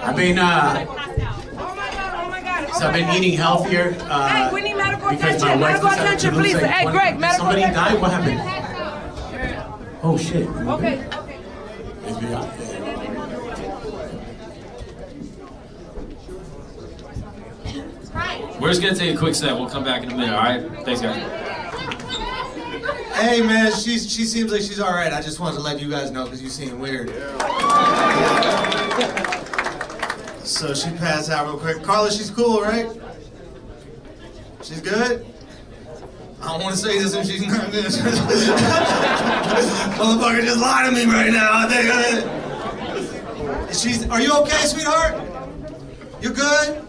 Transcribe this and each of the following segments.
I've been, so I've been eating healthier Hey, we need medical because my attention. wife Medical decided to attention, lose please. like Hey, 20 Greg, medical Somebody attention. died? What happened? Oh shit. Okay. It's beyond. We're just gonna take a quick set. We'll come back in a minute, all right? Thanks, guys. Hey man, she seems like she's all right. I just wanted to let you guys know because you seem weird. So she passed out real quick. Carla, she's cool, right? She's good? I don't want to say this if she's not good. Motherfucker just lied to me right now. I think. Are you okay, sweetheart? You good?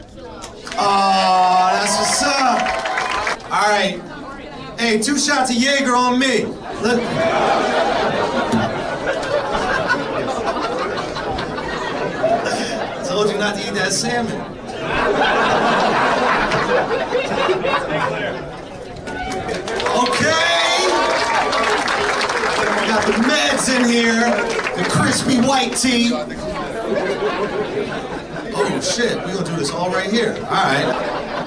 Oh, that's what's up. All right. Hey, 2 shots of Jaeger on me. Look. Told you not to eat that salmon. Okay. Got the meds in here. The crispy white tea. Oh shit, we're gonna do this all right here. All right.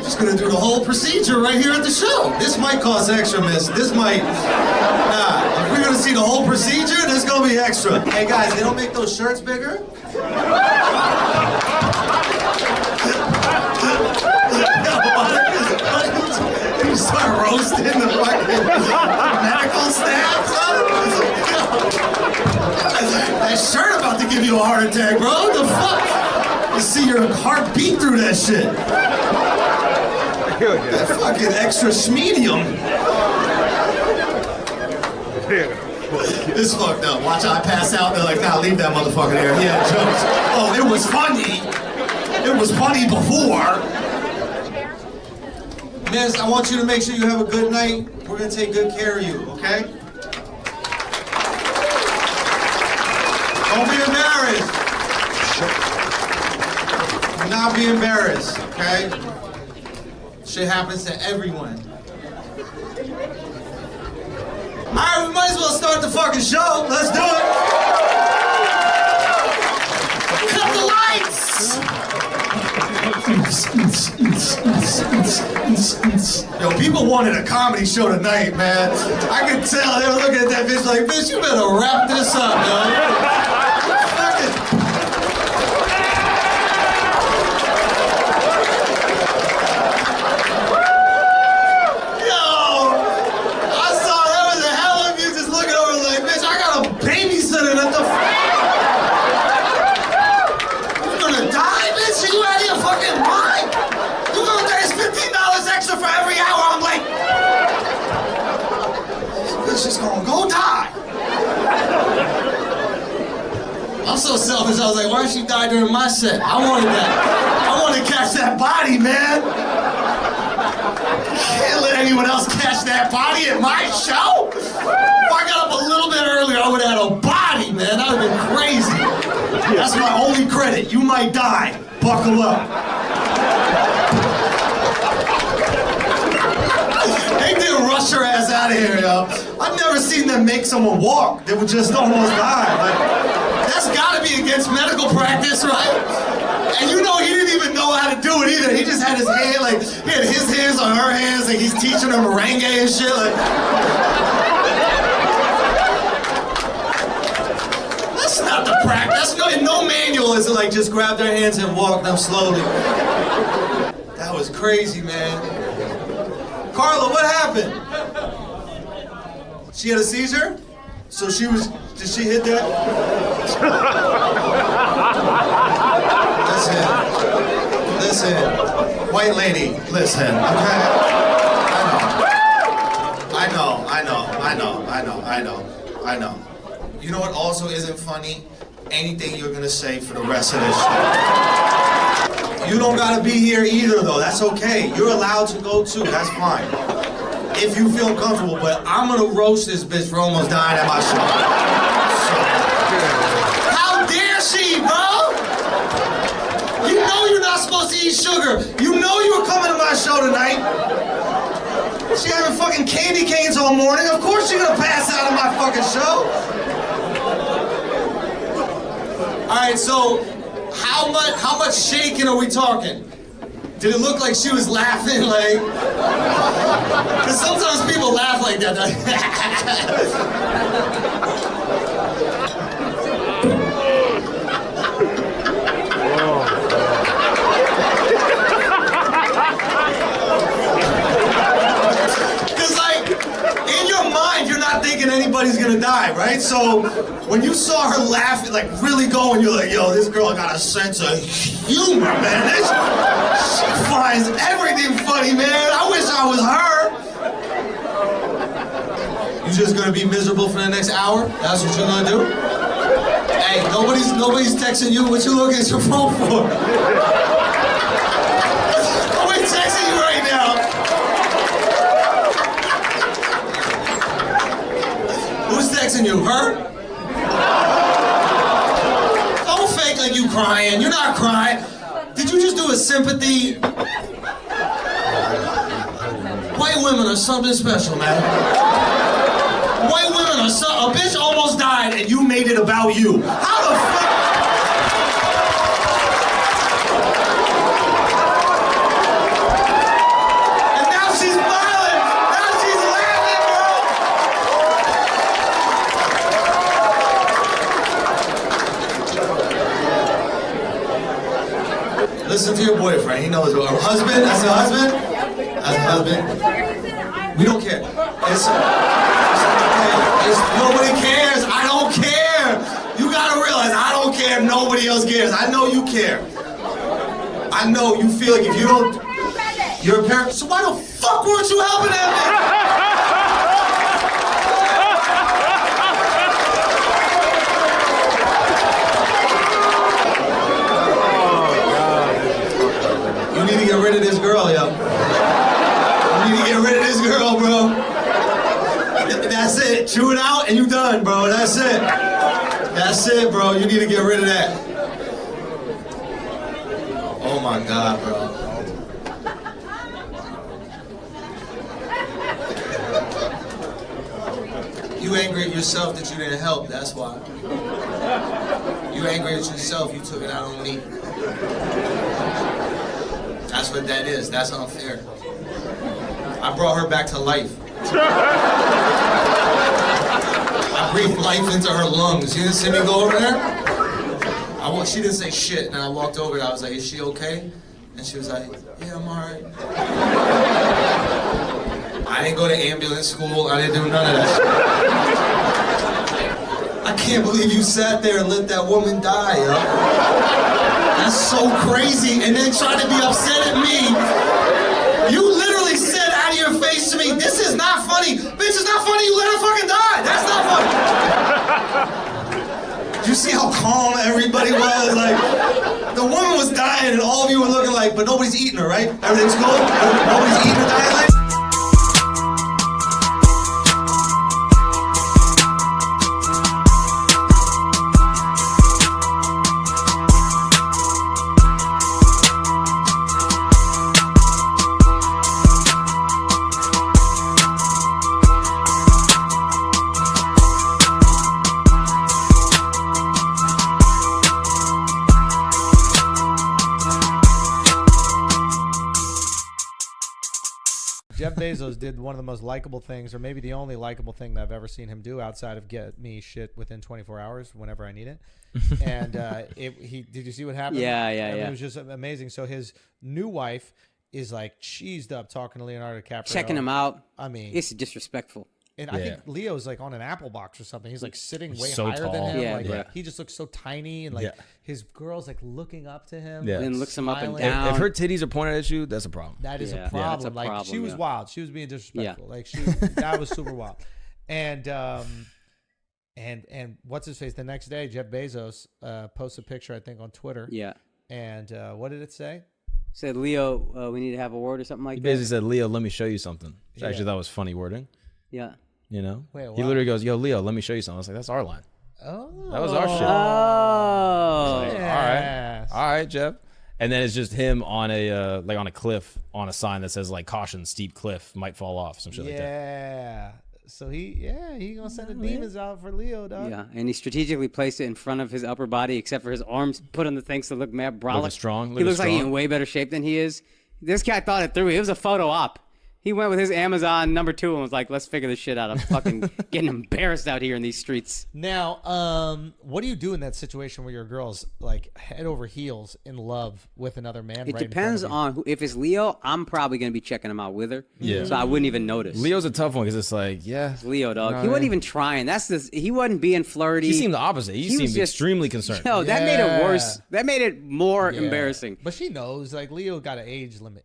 Just gonna do the whole procedure right here at the show. This might cost extra, miss. This might, if we're gonna see the whole procedure, this gonna be extra. Hey guys, they don't make those shirts bigger? You start roasting the fucking medical staff, son? That shirt about to give you a heart attack, bro. What the fuck? You see your heart beat through that shit. That fucking extra schmedium. This fucked up. Watch how I pass out. They're like, nah, leave that motherfucker there. He had jokes. Oh, it was funny. It was funny before. Miss, I want you to make sure you have a good night. We're gonna take good care of you, okay? Don't be embarrassed. Do not be embarrassed, okay? Shit happens to everyone. All right, we might as well start the fucking show. Let's do it. Cut the lights. Yo, people wanted a comedy show tonight, man. I could tell they were looking at that bitch like, bitch, you better wrap this up, yo. She's gonna go die. I'm so selfish, I was like, why did she die during my set? I wanted that. I wanted to catch that body, man. Can't let anyone else catch that body at my show. If I got up a little bit earlier, I would have had a body, man. That would have been crazy. That's my only credit. You might die. Buckle up. They did rush her ass out of here, yo. I've never seen them make someone walk. They would just almost die. Like, that's gotta be against medical practice, right? And you know he didn't even know how to do it either. He just had his hand, like, he had his hands on her hands, like he's teaching her merengue and shit. Like, that's not the practice. No manual is like just grab their hands and walk them slowly. That was crazy, man. Carla, what happened? She had a seizure? So she was, did she hit that? Listen, white lady, listen, okay? I know. You know what also isn't funny? Anything you're gonna say for the rest of this show. You don't gotta be here either though, that's okay. You're allowed to go too, that's fine. If you feel comfortable, but I'm gonna roast this bitch for almost dying at my show. So, how dare she, bro? You know you're not supposed to eat sugar. You know you were coming to my show tonight. She having fucking candy canes all morning. Of course you're gonna pass out on my fucking show. All right, so How much shaking are we talking? Did it look like she was laughing like? Because sometimes people laugh like that. You're not thinking anybody's gonna die, right? So when you saw her laughing, like really going, you're like, yo, this girl got a sense of humor, man. She finds everything funny, man. I wish I was her. You just gonna be miserable for the next hour? That's what you're gonna do? Hey, nobody's texting you. What you looking at your phone for? Nobody's texting you right now. Who's texting you? Her? Don't fake like you crying. You're not crying. Did you just do a sympathy? White women are something special, man. White women are a bitch almost died and you made it about you. How the fuck? And now she's smiling. Now she's laughing, bro. Listen to your boyfriend. He knows what. Husband? That's the husband? That's the husband. We don't care. Nobody cares. I don't care. You gotta realize I don't care. Nobody else cares. I know you care. I know you feel like if you don't, you're a parent. So why the fuck weren't you helping that man? You need to get rid of this girl, yo. You need to get rid of this girl, bro. That's it. Chew it out and you done, bro. That's it. That's it, bro. You need to get rid of that. Oh my God, bro. You angry at yourself that you didn't help, that's why. You angry at yourself, you took it out on me. That's what that is. That's unfair. I brought her back to life. I breathed life into her lungs. You didn't see me go over there? She didn't say shit, and I walked over and I was like, is she okay? And she was like, yeah, I'm all right. I didn't go to ambulance school. I didn't do none of that shit. I can't believe you sat there and let that woman die, yo. That's so crazy. And then tried to be upset at me. You literally said out of your face to me, this is not funny. Bitch, it's not funny, you let her fucking die. That's not funny. Did you see how calm everybody was? Like, the woman was dying and all of you were looking like, but nobody's eating her, right? Everything's cool? Nobody's eating her dying like? Jeff Bezos did one of the most likable things, or maybe the only likable thing that I've ever seen him do outside of get me shit within 24 hours whenever I need it. And did you see what happened? Yeah. It was just amazing. So his new wife is like cheesed up talking to Leonardo DiCaprio. Checking him out. I mean, it's disrespectful. And I think Leo's like on an apple box or something. He's like sitting way so higher tall. than him. Yeah, He just looks so tiny, and like his girl's like looking up to him. Yeah. Like, And looks him up and smiling. down. If her titties are pointed at you, that's a problem. That is a Yeah. problem. Yeah, it's a Like problem, she was yeah. wild. She was being disrespectful. Like that was super wild. And what's his face? The next day, Jeff Bezos posts a picture, I think, on Twitter. Yeah. And what did it say? Said, Leo, we need to have a word or something like He that. basically said, Leo, let me show you something. Which Yeah. actually, that was funny wording. Yeah. You know? Wait, he what? literally goes, yo, Leo, let me show you something. I was like, that's our line. Oh. That was our shit. Oh. Like, Yes. all right, Jeff. And then it's just him on a like on a cliff on a sign that says like caution, steep cliff, might fall off, some shit like that. Yeah. So he gonna send the demons out for Leo, dog. Yeah, and he strategically placed it in front of his upper body, except for his arms put on the things to look mad brolic. Looking strong, He looking looks like he's in strong. way better shape than he is. This guy thought it through. It was a photo op. He went with his Amazon #2 and was like, let's figure this shit out. I'm fucking getting embarrassed out here in these streets. Now, what do you do in that situation where your girl's like head over heels in love with another man? It right depends in front on who. If it's Leo, I'm probably going to be checking him out with her. Yeah. So I wouldn't even notice. Leo's a tough one because it's like, yeah. Leo, dog. You know He what I wasn't mean? even trying. He wasn't being flirty. He seemed the opposite. He was seemed just- extremely concerned. Yo, that made it worse. Yeah. That made it more Yeah. embarrassing. But she knows, like Leo got an age limit.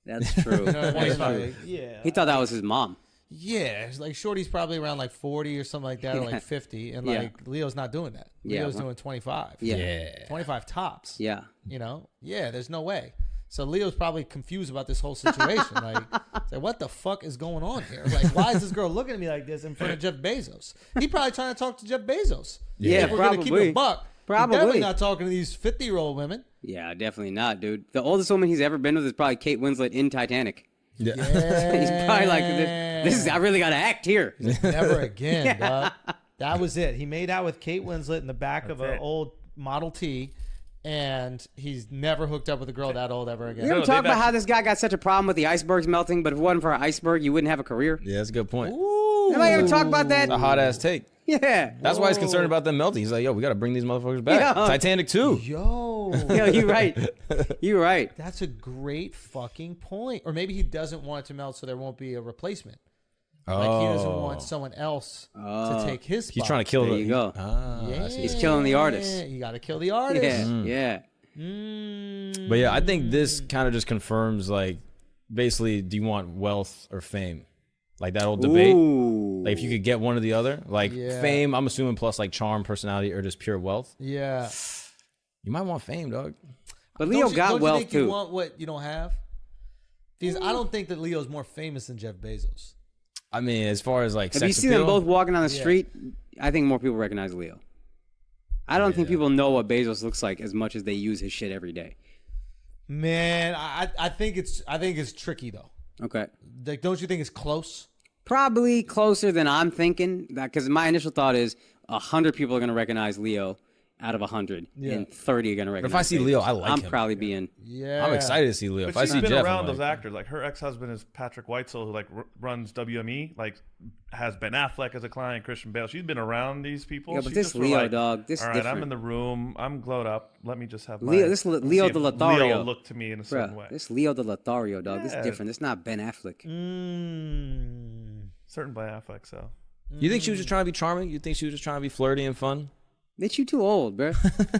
That's true. You know what I mean? That's true. Like, yeah. He thought that was his mom. Yeah, it's like Shorty's probably around like 40 or something like that, or like 50, and Yeah. like Leo's not doing that. Yeah, Leo's well- doing 25. Yeah. 25 tops. Yeah. You know? Yeah, there's no way. So Leo's probably confused about this whole situation. Like, what the fuck is going on here? Like, why is this girl looking at me like this in front of Jeff Bezos? He probably trying to talk to Jeff Bezos. Yeah, if we're gonna keep it probably. a buck. He's Probably. definitely not talking to these 50-year-old women. Yeah, definitely not, dude. The oldest woman he's ever been with is probably Kate Winslet in Titanic. Yeah. He's probably like, this is, I really got to act here. Never again, dog. That was it. He made out with Kate Winslet in the back of an old Model T, and he's never hooked up with a girl that old ever again. You ever talk about how this guy got such a problem with the icebergs melting, but if it wasn't for an iceberg, you wouldn't have a career? Yeah, that's a good point. Anybody ever talk about that? A hot ass take. Yeah. That's why he's concerned about them melting. He's like, yo, we got to bring these motherfuckers back. Yeah. Titanic 2. Yo. Yo, you're right. You're right. That's a great fucking point. Or maybe he doesn't want it to melt so there won't be a replacement. Like he doesn't want someone else to take his spot. He's trying to kill There the. you go. Yeah. He's killing the artist. You got to kill the artist. Yeah. Mm. But yeah, I think this kind of just confirms, like, basically, do you want wealth or fame? Like that old debate. Ooh. Like if you could get one or the other, like Yeah. fame, I'm assuming plus like charm, personality, or just pure wealth. Yeah. You might want fame, dog. But Leo got don't you wealth think too. You want what you don't have? Because I don't think that Leo's more famous than Jeff Bezos. I mean, as far as like If sex you see appeal, them both walking on the Yeah. street, I think more people recognize Leo. I don't think people know what Bezos looks like as much as they use his shit every day. Man, I think it's tricky though. Okay. Like, don't you think it's close? Probably closer than I'm thinking. Because my initial thought is 100 people are going to recognize Leo out of 100, Yeah. and 30 are going to recognize. if I see Bezos. Leo, I like I'm him. probably being. Yeah. I'm excited to see Leo. But If I she's see been Jeff, around I'm those like, actors. Like her ex-husband is Patrick Whitesell, who like runs WME. Like has Ben Affleck as a client, Christian Bale. She's been around these people. Yeah, but She this just were Leo, like, dog, this all right, I'm different. in the room. I'm glowed up. Let me just have my Leo- this let's Leo see if de Lothario. Leo look to me in a certain Bruh, way. this Leo de Lothario, dog. This Yeah. different. It's not Ben Affleck. Certain Ben Affleck. So you think she was just trying to be charming? You think she was just trying to be flirty and fun? Bitch, you too old, bro.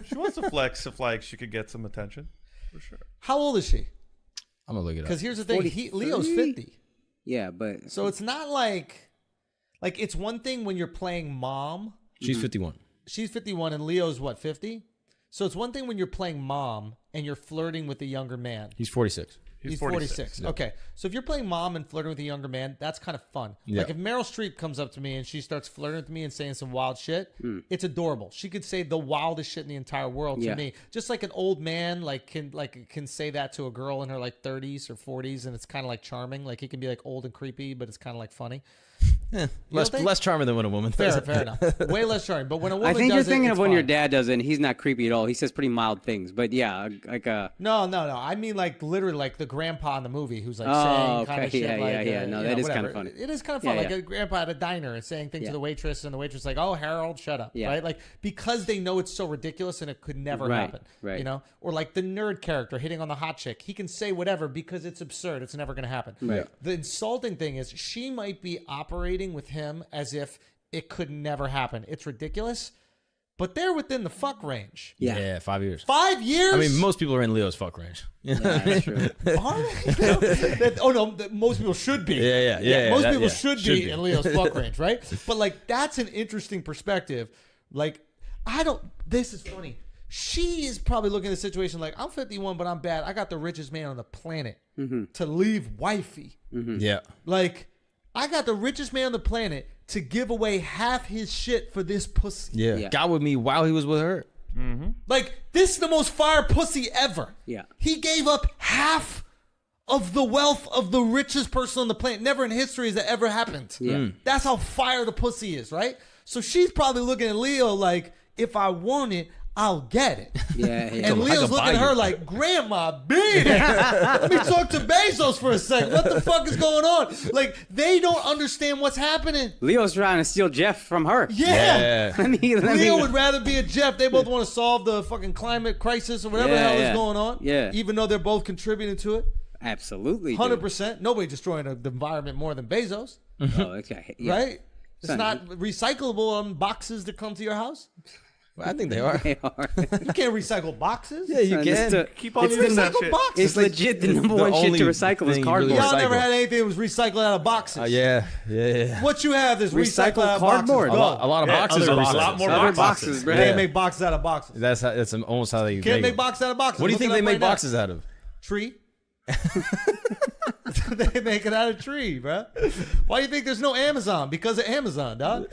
she wants to flex if like she could get some attention, for sure. How old is she? I'm gonna look it up. Because here's the thing: Leo's 50, Yeah, but so it's not like it's one thing when you're playing mom. She's 51. She's 51 and Leo's what, 50? So it's one thing when you're playing mom and you're flirting with a younger man. He's 46. He's 46. Okay. So if you're playing mom and flirting with a younger man, that's kind of fun. Yeah. Like if Meryl Streep comes up to me and she starts flirting with me and saying some wild shit, it's adorable. She could say the wildest shit in the entire world Yeah. to me. Just like an old man can say that to a girl in her like 30s or 40s, and it's kind of like charming. Like he can be like old and creepy, but it's kind of like funny. Less charming than when a woman does Fair it. enough. Way less charming. But when a woman I think you're does it, thinking it's of when your fine. dad does it, and he's not creepy at all. He says pretty mild things. But yeah, like No. I mean, like literally, like the grandpa in the movie who's like Oh, saying kind of okay. shit. Yeah, like, yeah. No, you that know, is kinda whatever. funny. It is kind of fun. Yeah, like yeah. a grandpa at a diner and saying things Yeah. to the waitress, and the waitress is like, "Oh, Harold, shut up!" Yeah. Right? Like because they know it's so ridiculous and it could never Right, happen. right. You know, or like the nerd character hitting on the hot chick. He can say whatever because it's absurd. It's never going to happen. Right. The insulting thing is she might be operating with him as if it could never happen. It's ridiculous, but they're within the fuck range. yeah. 5 years. 5 years. I mean, most people are in Leo's fuck range. Yeah, that's true. Are they? Oh no, most people should be. Yeah, most that- people yeah, should should be be. in Leo's fuck range, right? But like, that's an interesting perspective. Like, this is funny. She is probably looking at the situation like, I'm 51, but I'm bad. I got the richest man on the planet to leave wifey. Yeah. Like, I got the richest man on the planet to give away half his shit for this pussy. Yeah. Yeah. Got with me while he was with her. Like, this is the most fire pussy ever. Yeah. He gave up half of the wealth of the richest person on the planet. Never in history has that ever happened. Yeah. That's how fire the pussy is, right? So she's probably looking at Leo like, if I want it, I'll get it. Yeah, yeah. And Leo's looking at her like, Grandma, beat it. Let me talk to Bezos for a second. What the fuck is going on? Like, they don't understand what's happening. Leo's trying to steal Jeff from her. Yeah. Let me- Leo would rather be a Jeff. They both want to solve the fucking climate crisis or whatever the hell is going on. Yeah. Even though they're both contributing to it. Absolutely. 100%. Nobody destroying the environment more than Bezos. Dude. Oh, okay. Yeah. Right? It's Son, not recyclable on boxes that come to your house. I think they are. They are. You can't recycle boxes. Yeah, you Son, can. it's the- Keep on It's using that recycled shit. boxes. It's legit the number the one shit only to recycle is thing you cardboard. really Y'all never recycle. had anything that was recycled out of boxes. Yeah. What you have is recycled Recycled out of cardboard. boxes. A lot of Yeah, boxes other are boxes. recycled. A lot more Other boxes. boxes, They bro. can't make boxes out of boxes. That's almost how they Can't make boxes out of boxes. What do you Look think it they up make right now. boxes out of? Tree. They make it out of tree, bro. Why do you think there's no Amazon? Because of Amazon, dog.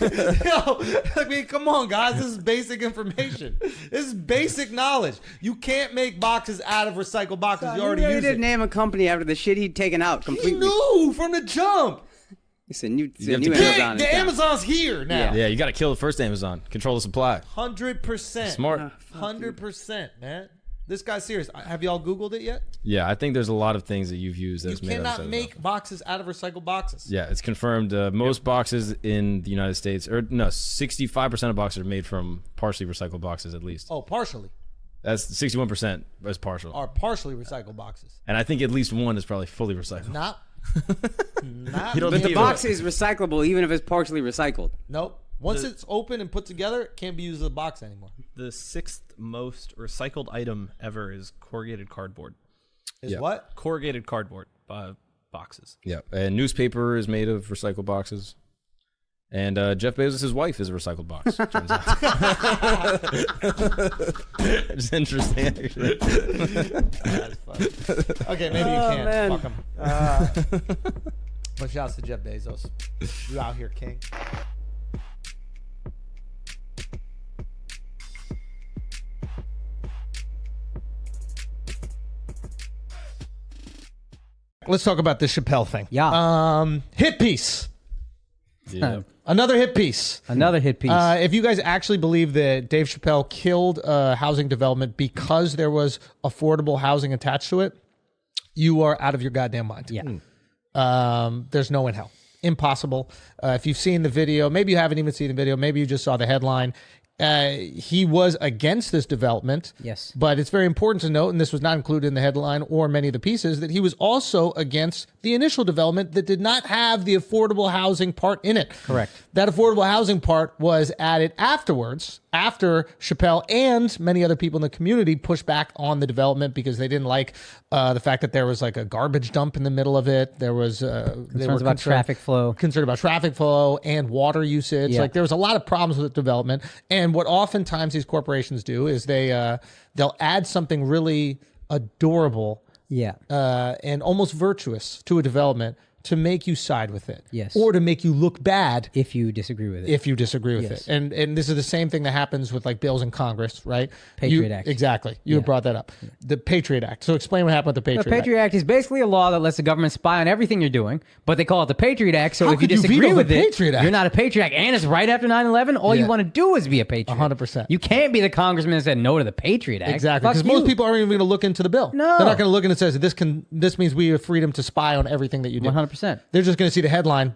Yo, I mean, come on, guys. This is basic information. This is basic knowledge. You can't make boxes out of recycled boxes. You already He use didn't it. name a company after the shit he'd taken out He completely. knew from the jump. It's a new, You have new to kill- Amazon. The in town. Amazon's here now. Yeah, you got to kill the first Amazon. Control the supply. 100%. Smart. 100%, man. This guy's serious. Have y'all Googled it yet? Yeah, I think there's a lot of things that you've used You that's made out of cannot recycled make boxes. boxes out of recycled boxes. Yeah, it's confirmed. Most boxes in the United States, or no, 65% of boxes are made from partially recycled boxes at least. Oh, partially. That's 61% is partial. Are partially recycled boxes. And I think at least one is probably fully recycled. Not. You don't The think box is recyclable even if it's partially recycled. Nope. Once it's open and put together, it can't be used as a box anymore. The sixth most recycled item ever is corrugated cardboard. Is Yeah. what? Corrugated cardboard boxes. Yeah, and newspaper is made of recycled boxes. And Jeff Bezos' wife is a recycled box. Turns out. It's interesting. Actually. That's funny. Okay, maybe you can. man. Fuck him. But shouts to Jeff Bezos. You out here, king. Let's talk about this Chappelle thing. Yeah. Hit piece. Yeah. Another hit piece. Another hit piece. If you guys actually believe that Dave Chappelle killed housing development because there was affordable housing attached to it, you are out of your goddamn mind. yeah. There's no in hell. Impossible. If you've seen the video, maybe you haven't even seen the video, maybe you just saw the headline. He was against this development. Yes. But it's very important to note, and this was not included in the headline or many of the pieces, that he was also against the initial development that did not have the affordable housing part in it. Correct. That affordable housing part was added afterwards, after Chappelle and many other people in the community pushed back on the development because they didn't like the fact that there was like a garbage dump in the middle of it. There was Concerns about traffic flow. concerned about traffic flow and water usage. Yeah. Like there was a lot of problems with development. And what oftentimes these corporations do is they'll add something really adorable Yeah. and almost virtuous to a development to make you side with it. Yes. Or to make you look bad If you disagree with it. if you disagree with Yes. it. And this is the same thing that happens with like bills in Congress, right? Patriot Act. Exactly. You brought that up. The Patriot Act. So explain what happened with the Patriot The Patriot Act is basically a law that lets the government spy on everything you're doing, but they call it the Patriot Act. So How if you could you disagree veto the with it, Patriot Act? you're not a Patriot Act. And it's right after 9/11. All Yeah. you want to do is be a Patriot. 100%. You can't be the congressman that said no to the Patriot Act. Exactly, Fuck because most you. people aren't even going to look into the bill. No. They're not going to look and it says this means we have freedom to spy on everything that you do. 100%. They're just going to see the headline,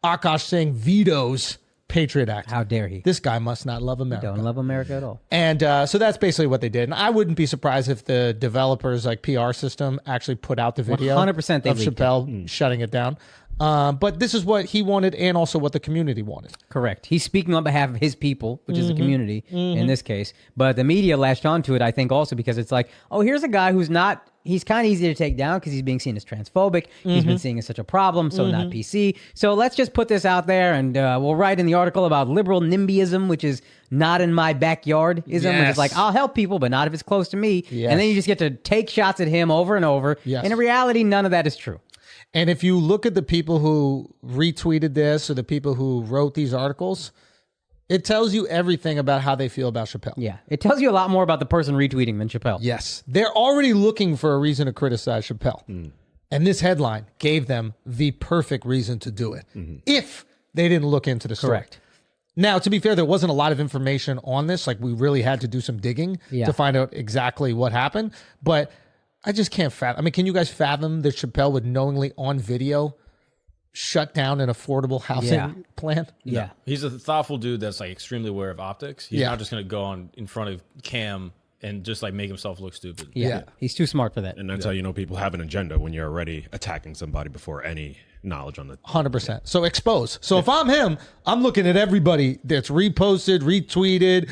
Akash saying vetoes Patriot Act. How dare he? This guy must not love America. Don't love America at all. And so that's basically what they did. And I wouldn't be surprised if the developers like PR system actually put out the video 100% they of leaked it. Chappelle shutting it down. But this is what he wanted and also what the community wanted. Correct. He's speaking on behalf of his people, which Mm-hmm. is the community in this case. But the media latched onto it, I think, also because it's like, oh, here's a guy who's not. He's kind of easy to take down because he's being seen as transphobic. He's been seen as such a problem, so not PC. So let's just put this out there, and we'll write in the article about liberal NIMBYism, which is not in my backyardism, which Yes. is like, I'll help people, but not if it's close to me. Yes. And then you just get to take shots at him over and over. Yes. And in reality, none of that is true. And if you look at the people who retweeted this or the people who wrote these articles, It tells you everything about how they feel about Chappelle. Yeah, it tells you a lot more about the person retweeting than Chappelle. Yes. They're already looking for a reason to criticize Chappelle. And this headline gave them the perfect reason to do it. If they didn't look into the story. Correct. Now, to be fair, there wasn't a lot of information on this. Like, we really had to do some digging to find out exactly what happened. But I just can't fathom. I mean, can you guys fathom that Chappelle would knowingly, on video, shut down an affordable housing plan? Yeah. He's a thoughtful dude that's like extremely aware of optics. He's not just going to go on in front of cam and just like make himself look stupid. Yeah. He's too smart for that. And that's how you know people have an agenda, when you're already attacking somebody before any knowledge on the 100%. So expose. So if I'm him, I'm looking at everybody that's reposted, retweeted,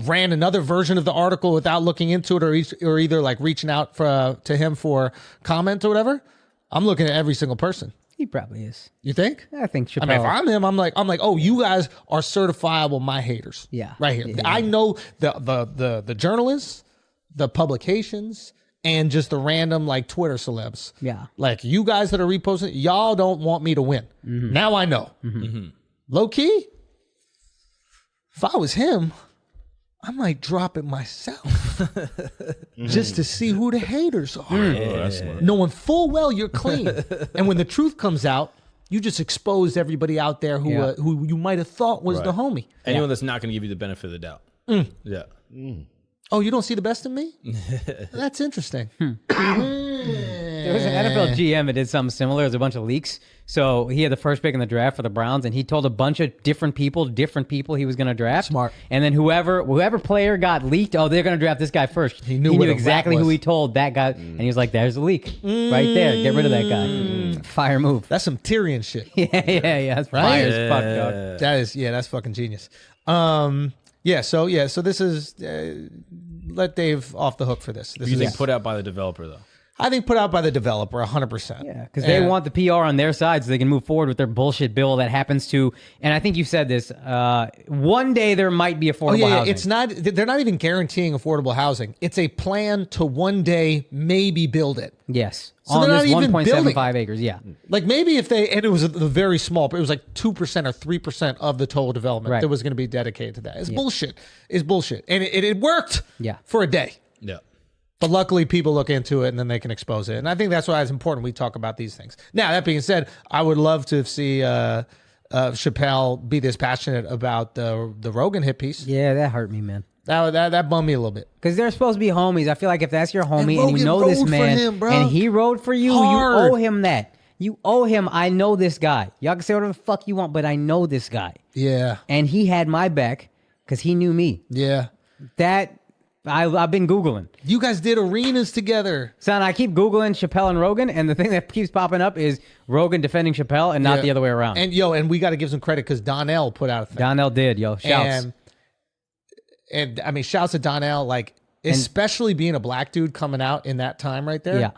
ran another version of the article without looking into it, or either like reaching out to him for comment or whatever. I'm looking at every single person. He probably is. You think? I think Chappelle. I mean, if I'm him, I'm like, oh, you guys are certifiable my haters. Yeah. Right here. Yeah. I know the journalists, the publications, and just the random like Twitter celebs. Yeah. Like, you guys that are reposting, y'all don't want me to win. Now I know. Low key, if I was him, I might drop it myself just to see who the haters are. that's smart. Knowing full well you're clean. And when the truth comes out, you just exposed everybody out there who you might have thought was the homie. Anyone that's not going to give you the benefit of the doubt. Yeah. Oh, you don't see the best in me? That's interesting. There was an NFL GM that did something similar. There was a bunch of leaks. So he had the first pick in the draft for the Browns, and he told a bunch of different people he was going to draft. Smart. And then whoever player got leaked, they're going to draft this guy first. He knew where the exactly rat who was. he told, that guy. And he was like, there's a leak right there. Get rid of that guy. Fire move. That's some Tyrion shit. Yeah. That's fire as fuck, dog. That's fucking genius. So this is let Dave off the hook for this. This You is think put out by the developer though? I think put out by the developer 100%. Yeah, because they want the PR on their side so they can move forward with their bullshit bill that happens to, and I think you said this, one day there might be affordable housing. It's not, they're not even guaranteeing affordable housing. It's a plan to one day maybe build it. Yes. So on they're this not even 1.75 acres, yeah. Like maybe if and it was a very small, but it was like 2% or 3% of the total development that was going to be dedicated to that. It's bullshit. It's bullshit. And it worked for a day. Yeah. But luckily, people look into it and then they can expose it. And I think that's why it's important we talk about these things. Now, that being said, I would love to see Chappelle be this passionate about the Rogan hit piece. Yeah, that hurt me, man. That bummed me a little bit. Because they're supposed to be homies. I feel like if that's your homie and you Rogan know this rode for man him, bro. and he rode for you, Hard. you owe him that. You owe him, I know this guy. Y'all can say whatever the fuck you want, but I know this guy. Yeah. And he had my back because he knew me. Yeah. I've been Googling. You guys did arenas together. Son, I keep Googling Chappelle and Rogan, and the thing that keeps popping up is Rogan defending Chappelle and not the other way around. And we got to give some credit because Donnell put out a thing. Donnell did, yo. Shouts. And I mean, shouts to Donnell, like, especially being a black dude coming out in that time right there. Yeah.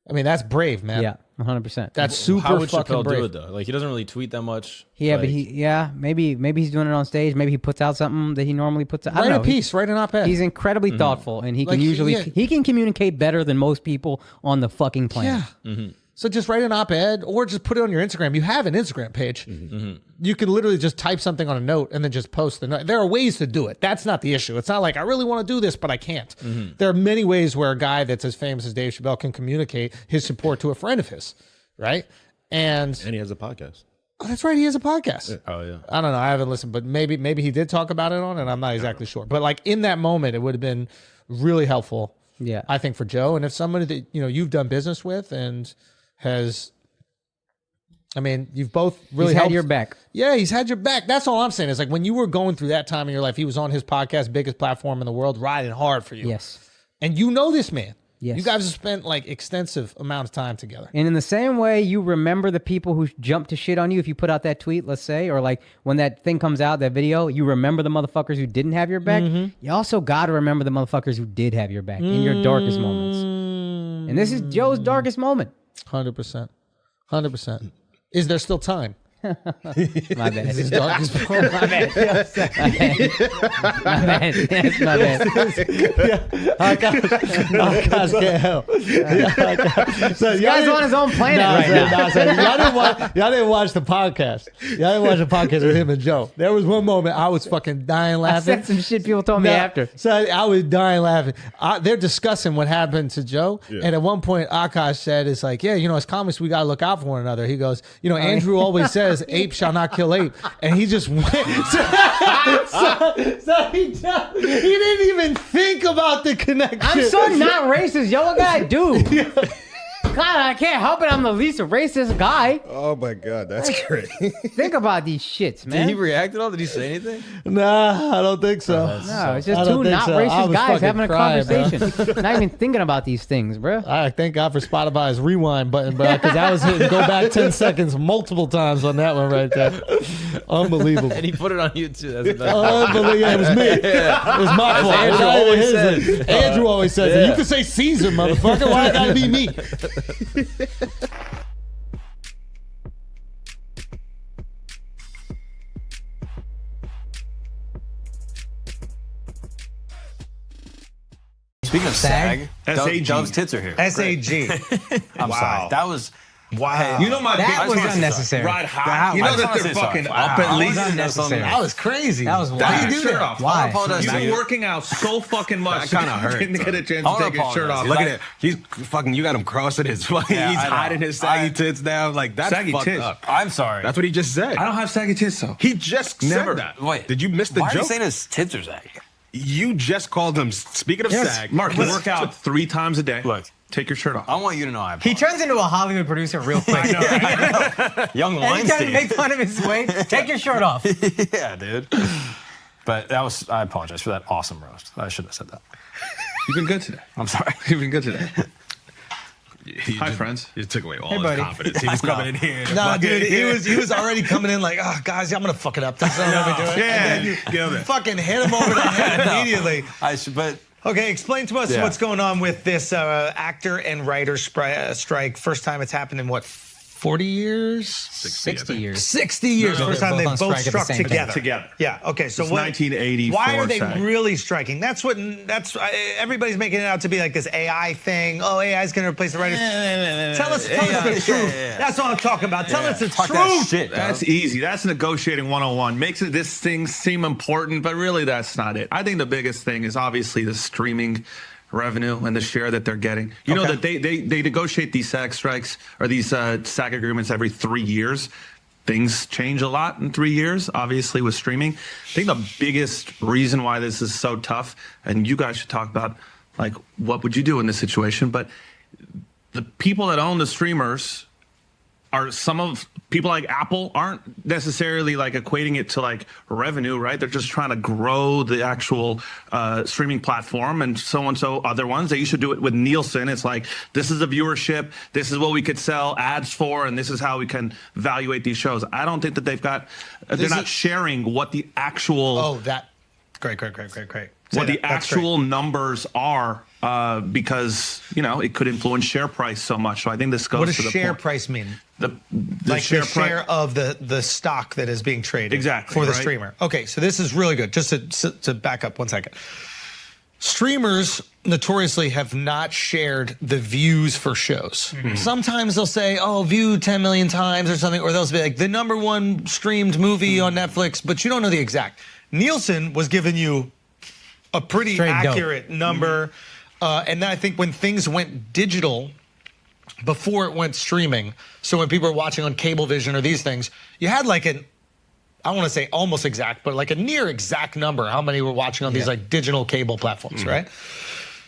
I mean, that's brave, man. Yeah, 100%. That's super How would fucking Chappelle brave. do it though? Like he doesn't really tweet that much. Yeah, like, but maybe he's doing it on stage. Maybe he puts out something that he normally puts out. I don't Write know. a piece, write an op-ed. He's incredibly thoughtful, and he can he can communicate better than most people on the fucking planet. Yeah. So just write an op-ed or just put it on your Instagram. You have an Instagram page. You can literally just type something on a note and then just post the note. There are ways to do it. That's not the issue. It's not like I really want to do this, but I can't. There are many ways where a guy that's as famous as Dave Chappelle can communicate his support to a friend of his, right? And he has a podcast. Oh, that's right. He has a podcast. Oh yeah. I don't know. I haven't listened, but maybe he did talk about it on it. I'm not exactly sure. But like in that moment, it would have been really helpful. Yeah. I think for Joe, and if somebody that you've done business with and has, I mean, you've both really He's helped. had your back. Yeah, he's had your back. That's all I'm saying. Is like when you were going through that time in your life, he was on his podcast, biggest platform in the world, riding hard for you. Yes. And you know this man. Yes. You guys have spent like extensive amount of time together. And in the same way, you remember the people who jumped to shit on you if you put out that tweet, let's say, or like when that thing comes out, that video, you remember the motherfuckers who didn't have your back. You also got to remember the motherfuckers who did have your back in your darkest moments. And this is Joe's darkest moment. 100%. 100%. Is there still time? My bad. His dog is my bad. My bad. Yes, my bad. Akash can't help. So This guy's on his own planet right now. Y'all didn't watch the podcast. Y'all didn't watch the podcast with him and Joe. There was one moment I was fucking dying I laughing. said some shit people told me after. So I was dying laughing. They're discussing what happened to Joe. Yeah. And at one point, Akash said, it's like, yeah, as comics, we got to look out for one another. He goes, Andrew always says, ape shall not kill ape. And he just went. So he didn't even think about the connection. I'm so not racist. Yo, what can I do? God, I can't help it. I'm the least racist guy. Oh my god, that's great. Think about these shits, man. Did he react at all? Did he say anything? Nah, I don't think so. No, it's just two not racist guys having a conversation. Not even thinking about these things, bro. I thank God for Spotify's rewind button, bro, because I was hitting go back 10 seconds multiple times on that one right there. Unbelievable. And he put it on YouTube. That's the best. Unbelievable. It was me. Yeah. It was my fault. Andrew It's not even always his. says. Andrew always says it. You can say Caesar, motherfucker. Why it gotta be me? Speaking of SAG, SAG. Dove's tits are here. SAG. I'm sorry. That was Wow. You know my That big was unnecessary. Ride high. You know that they're fucking up at least. That was unnecessary. That was crazy. That was wild. Why you do Shirt that? off. Why? I apologize You've to been you. working out so fucking much. That kinda hurt, Didn't get a chance I to wanna take his shirt apologize. off. Look at it. He's fucking. You got him crossing his. He's I know. hiding his saggy tits down. Like that's Saggy fucked tits. up. I'm sorry. That's what he just said. I don't have saggy tits though. He just Never. said that. Wait. Did you miss the Why are you joke? saying his tits are saggy? You just called him. Speaking of sag, Mark, you work out 3 times a day. Look. Take your shirt off. I want you to know I He turns into a Hollywood producer real quick. Young Anytime you Weinstein. make fun of his weight, take your shirt off. Yeah, dude. But I apologize for that awesome roast. I should have said that. You've been good today. I'm sorry. You've been good today. Hi, friends. He took away all Hey, his buddy. confidence. He was coming in here. to No, fucking- dude, he was already coming in like, guys, I'm gonna fuck it up. That's what I'm gonna do. Yeah, You give it. fucking hit him over the head immediately. But Okay, explain to us Yeah. what's going on with this actor and writer strike. First time it's happened in what, 40 years? 60 years. 60 years. No, First they're time they both on both strike at the struck same time. together. Yeah. Okay. So It's what? 1984 Why are they SAG. really striking? That's everybody's making it out to be like this AI thing. Oh, AI is going to replace the writers. Tell us the truth. That's what I'm talking about. Tell us the truth. That's easy. That's negotiating 101. Makes it this thing seem important, but really that's not it. I think the biggest thing is obviously the streaming revenue and the share that they're getting. You know that they negotiate these SAG strikes or these SAG agreements every 3 years. Things change a lot in 3 years, obviously, with streaming. I think the biggest reason why this is so tough, and you guys should talk about, like, what would you do in this situation? But the people that own the streamers are some of people like Apple aren't necessarily like equating it to like revenue, right? They're just trying to grow the actual streaming platform and so other ones. They used to do it with Nielsen. It's like, this is the viewership. This is what we could sell ads for. And this is how we can evaluate these shows. I don't think that they're not sharing what the actual. Great. What the actual numbers are, because it could influence share price so much. So I think this goes. What does to the share point. price mean? The Like share the share of the stock that is being traded Exactly, for the right? streamer. Okay, so this is really good. Just to back up 1 second. Streamers notoriously have not shared the views for shows. Mm-hmm. Sometimes they'll say, viewed 10 million times or something, or they'll be like the #1 streamed movie on Netflix, but you don't know the exact. Nielsen was giving you a pretty Straight dope. accurate number. And then I think when things went digital, before it went streaming, so when people were watching on Cablevision or these things, you had like I don't want to say almost exact, but like a near exact number how many were watching on these like digital cable platforms, right?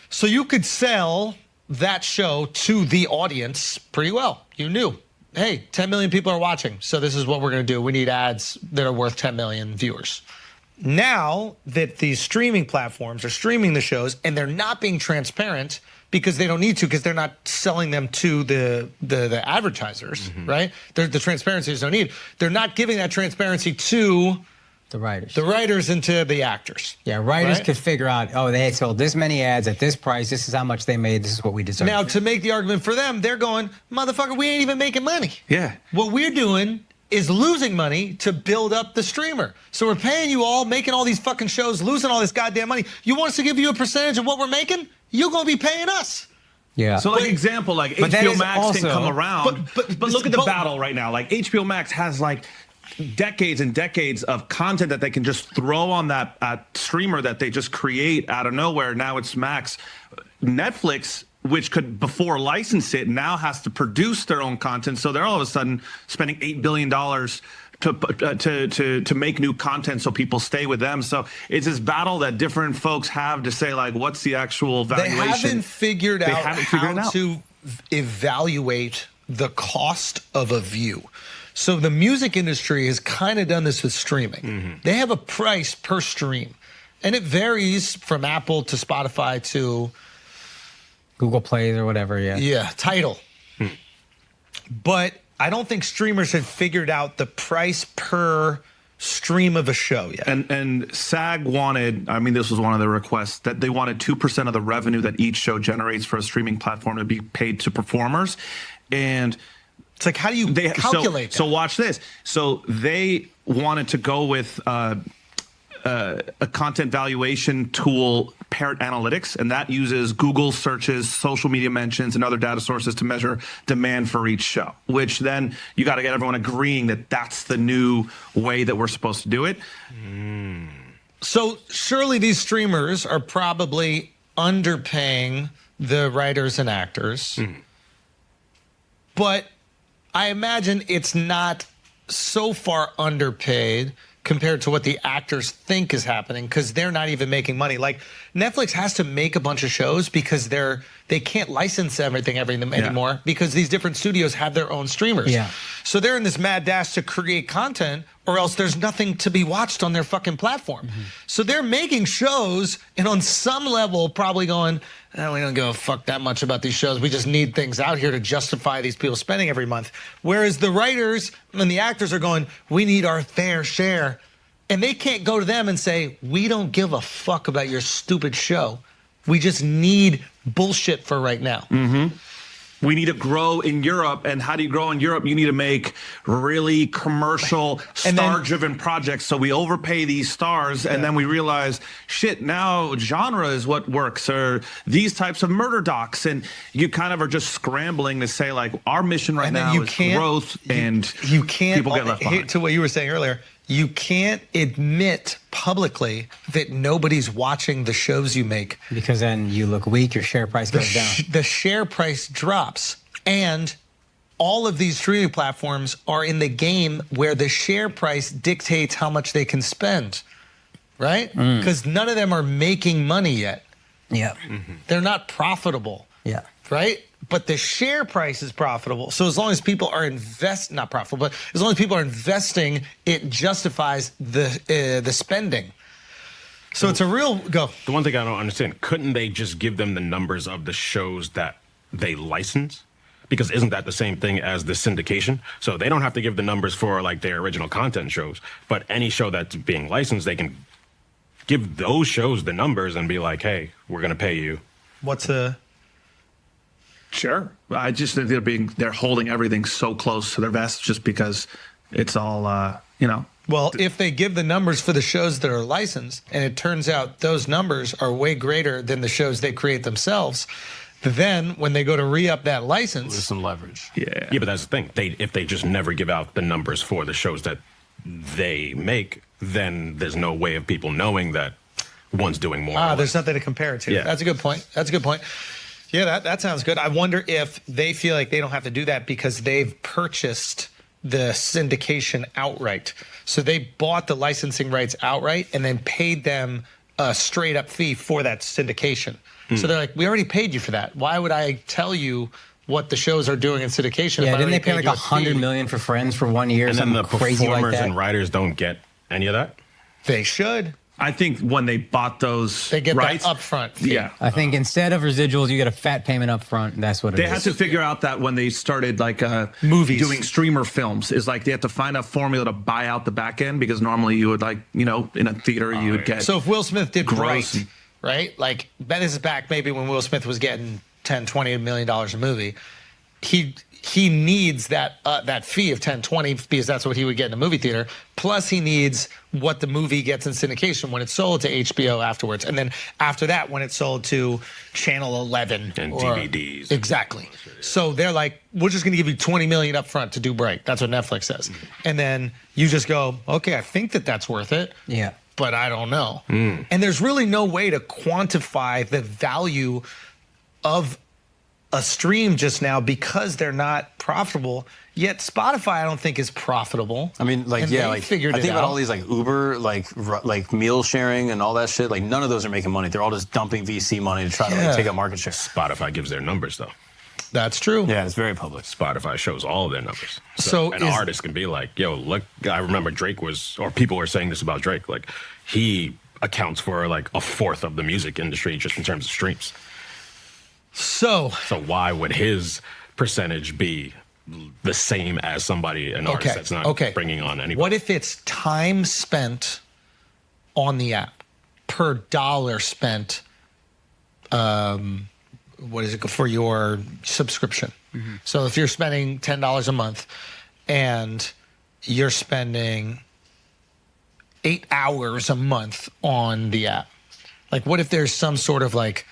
So you could sell that show to the audience pretty well. You knew, hey, 10 million people are watching, so this is what we're going to do. We need ads that are worth 10 million viewers. Now that these streaming platforms are streaming the shows and they're not being transparent because they don't need to, because they're not selling them to the advertisers, right? The transparency don't need. They're not giving that transparency to The writers. the writers and to the actors. Yeah, writers Right? could figure out, they sold this many ads at this price. This is how much they made. This is what we deserve. Now, to make the argument for them, they're going, motherfucker, we ain't even making money. Yeah. What we're doing is losing money to build up the streamer. So we're paying you all, making all these fucking shows, losing all this goddamn money. You want us to give you a percentage of what we're making? You're going to be paying us. Yeah. So, like, example, like but that HBO is Max also- can come around, but look at the battle right now. Like, HBO Max has like decades and decades of content that they can just throw on that streamer that they just create out of nowhere. Now it's Max. Netflix, which could before license it, now has to produce their own content. So they're all of a sudden spending $8 billion to make new content so people stay with them. So it's this battle that different folks have to say, like, what's the actual valuation? They haven't figured out how to evaluate the cost of a view. So the music industry has kind of done this with streaming. They have a price per stream, and it varies from Apple to Spotify to Google Plays or whatever. Yeah, Tidal. But I don't think streamers have figured out the price per stream of a show yet. And SAG wanted, I mean, this was one of the requests, that they wanted 2% of the revenue that each show generates for a streaming platform to be paid to performers. And it's like, how do you calculate that? So watch this. So they wanted to go with a content valuation tool, Parrot Analytics, and that uses Google searches, social media mentions, and other data sources to measure demand for each show, which then you got to get everyone agreeing that that's the new way that we're supposed to do it. So surely these streamers are probably underpaying the writers and actors, but I imagine it's not so far underpaid compared to what the actors think is happening, because they're not even making money. Like, Netflix has to make a bunch of shows because they can't license everything anymore because these different studios have their own streamers. Yeah. So they're in this mad dash to create content, or else there's nothing to be watched on their fucking platform. So they're making shows, and on some level probably going, we don't give a fuck that much about these shows. We just need things out here to justify these people spending every month. Whereas the writers and the actors are going, we need our fair share. And they can't go to them and say, we don't give a fuck about your stupid show. We just need bullshit for right now. We need to grow in Europe. And how do you grow in Europe? You need to make really commercial, star-driven projects. So we overpay these stars, and then we realize, shit, now genre is what works, or these types of murder docs. And you kind of are just scrambling to say, like, our mission right now is growth, and you can't, people get left behind. To what you were saying earlier, you can't admit publicly that nobody's watching the shows you make. Because then you look weak, your share price goes down. The share price drops. And all of these streaming platforms are in the game where the share price dictates how much they can spend, right? Because none of them are making money yet. Yeah. They're not profitable. Yeah. Right? But the share price is profitable. So as long as people are not profitable, but as long as people are investing, it justifies the spending. So it's a real go. The one thing I don't understand, couldn't they just give them the numbers of the shows that they license? Because isn't that the same thing as the syndication? So they don't have to give the numbers for like their original content shows, but any show that's being licensed, they can give those shows the numbers and be like, hey, we're going to pay you. What's a... Sure. I just think they're holding everything so close to their vest just because it's all, Well, if they give the numbers for the shows that are licensed, and it turns out those numbers are way greater than the shows they create themselves, then when they go to re-up that license... There's some leverage. Yeah. Yeah, but that's the thing. If they just never give out the numbers for the shows that they make, then there's no way of people knowing that one's doing more. There's nothing to compare it to. Yeah. That's a good point. Yeah, that sounds good. I wonder if they feel like they don't have to do that because they've purchased the syndication outright. So they bought the licensing rights outright and then paid them a straight up fee for that syndication. So they're like, we already paid you for that. Why would I tell you what the shows are doing in syndication? Yeah, if I didn't they already pay paid like you a fee? $100 million for Friends for 1 year? And then the crazy like performers that? and writers don't get any of that? They should. I think when they bought those They get rights, that upfront fee. Yeah. I think instead of residuals, you get a fat payment up front. And that's what it They is. had to figure out that when they started like Movies. doing streamer films, is like they had to find a formula to buy out the back end, because normally you would, like, in a theater you would get. So if Will Smith did gross Bright, right? Like, this is back maybe when Will Smith was getting $10, $20 million a movie. he needs that fee of $10.20 because that's what he would get in a movie theater. Plus, he needs what the movie gets in syndication when it's sold to HBO afterwards, and then after that, when it's sold to Channel 11 and DVDs. Exactly. So they're like, we're just going to give you $20 million up front to do Bright. That's what Netflix says, and then you just go, okay, I think that's worth it. Yeah. But I don't know. And there's really no way to quantify the value of a stream just now because they're not profitable. Yet Spotify, I don't think, is profitable. I mean, like, And yeah, they like figured I think it about out. all these like Uber, like meal sharing and all that shit. Like none of those are making money. They're all just dumping VC money to try to like, take up market share. Spotify gives their numbers though. That's true. Yeah, it's very public. Spotify shows all of their numbers. So an artist can be like, yo, look, I remember Drake was, or people were saying this about Drake, like he accounts for like a fourth of the music industry just in terms of streams. So why would his percentage be the same as an artist that's not bringing on anybody? What if it's time spent on the app per dollar spent? What is it for your subscription? So if you're spending $10 a month and you're spending 8 hours a month on the app, like what if there's some sort of like,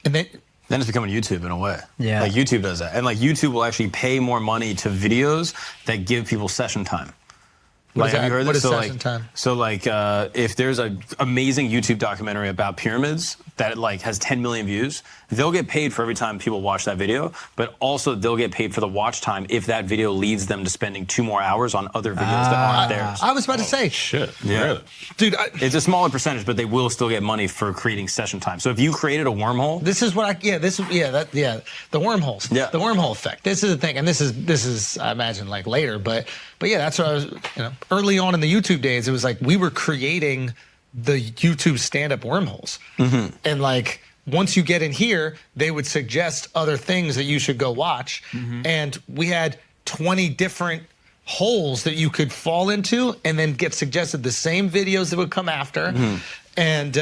and then it's becoming YouTube in a way. Yeah. Like YouTube does that. And like YouTube will actually pay more money to videos that give people session time. What Like, is have you that? heard What this? is So session like, time? so like, if there's an amazing YouTube documentary about pyramids that like has 10 million views, they'll get paid for every time people watch that video, but also they'll get paid for the watch time if that video leads them to spending 2 more hours on other videos that aren't theirs. I was about to say, Shit. Yeah. Really? dude, It's a smaller percentage, but they will still get money for creating session time. So if you created a wormhole, this is what the wormholes, the wormhole effect. This is the thing, and this is I imagine like later, but yeah, that's what I was, early on in the YouTube days, it was like we were creating the YouTube stand-up wormholes, and like once you get in here, they would suggest other things that you should go watch, and we had 20 different holes that you could fall into, and then get suggested the same videos that would come after, and.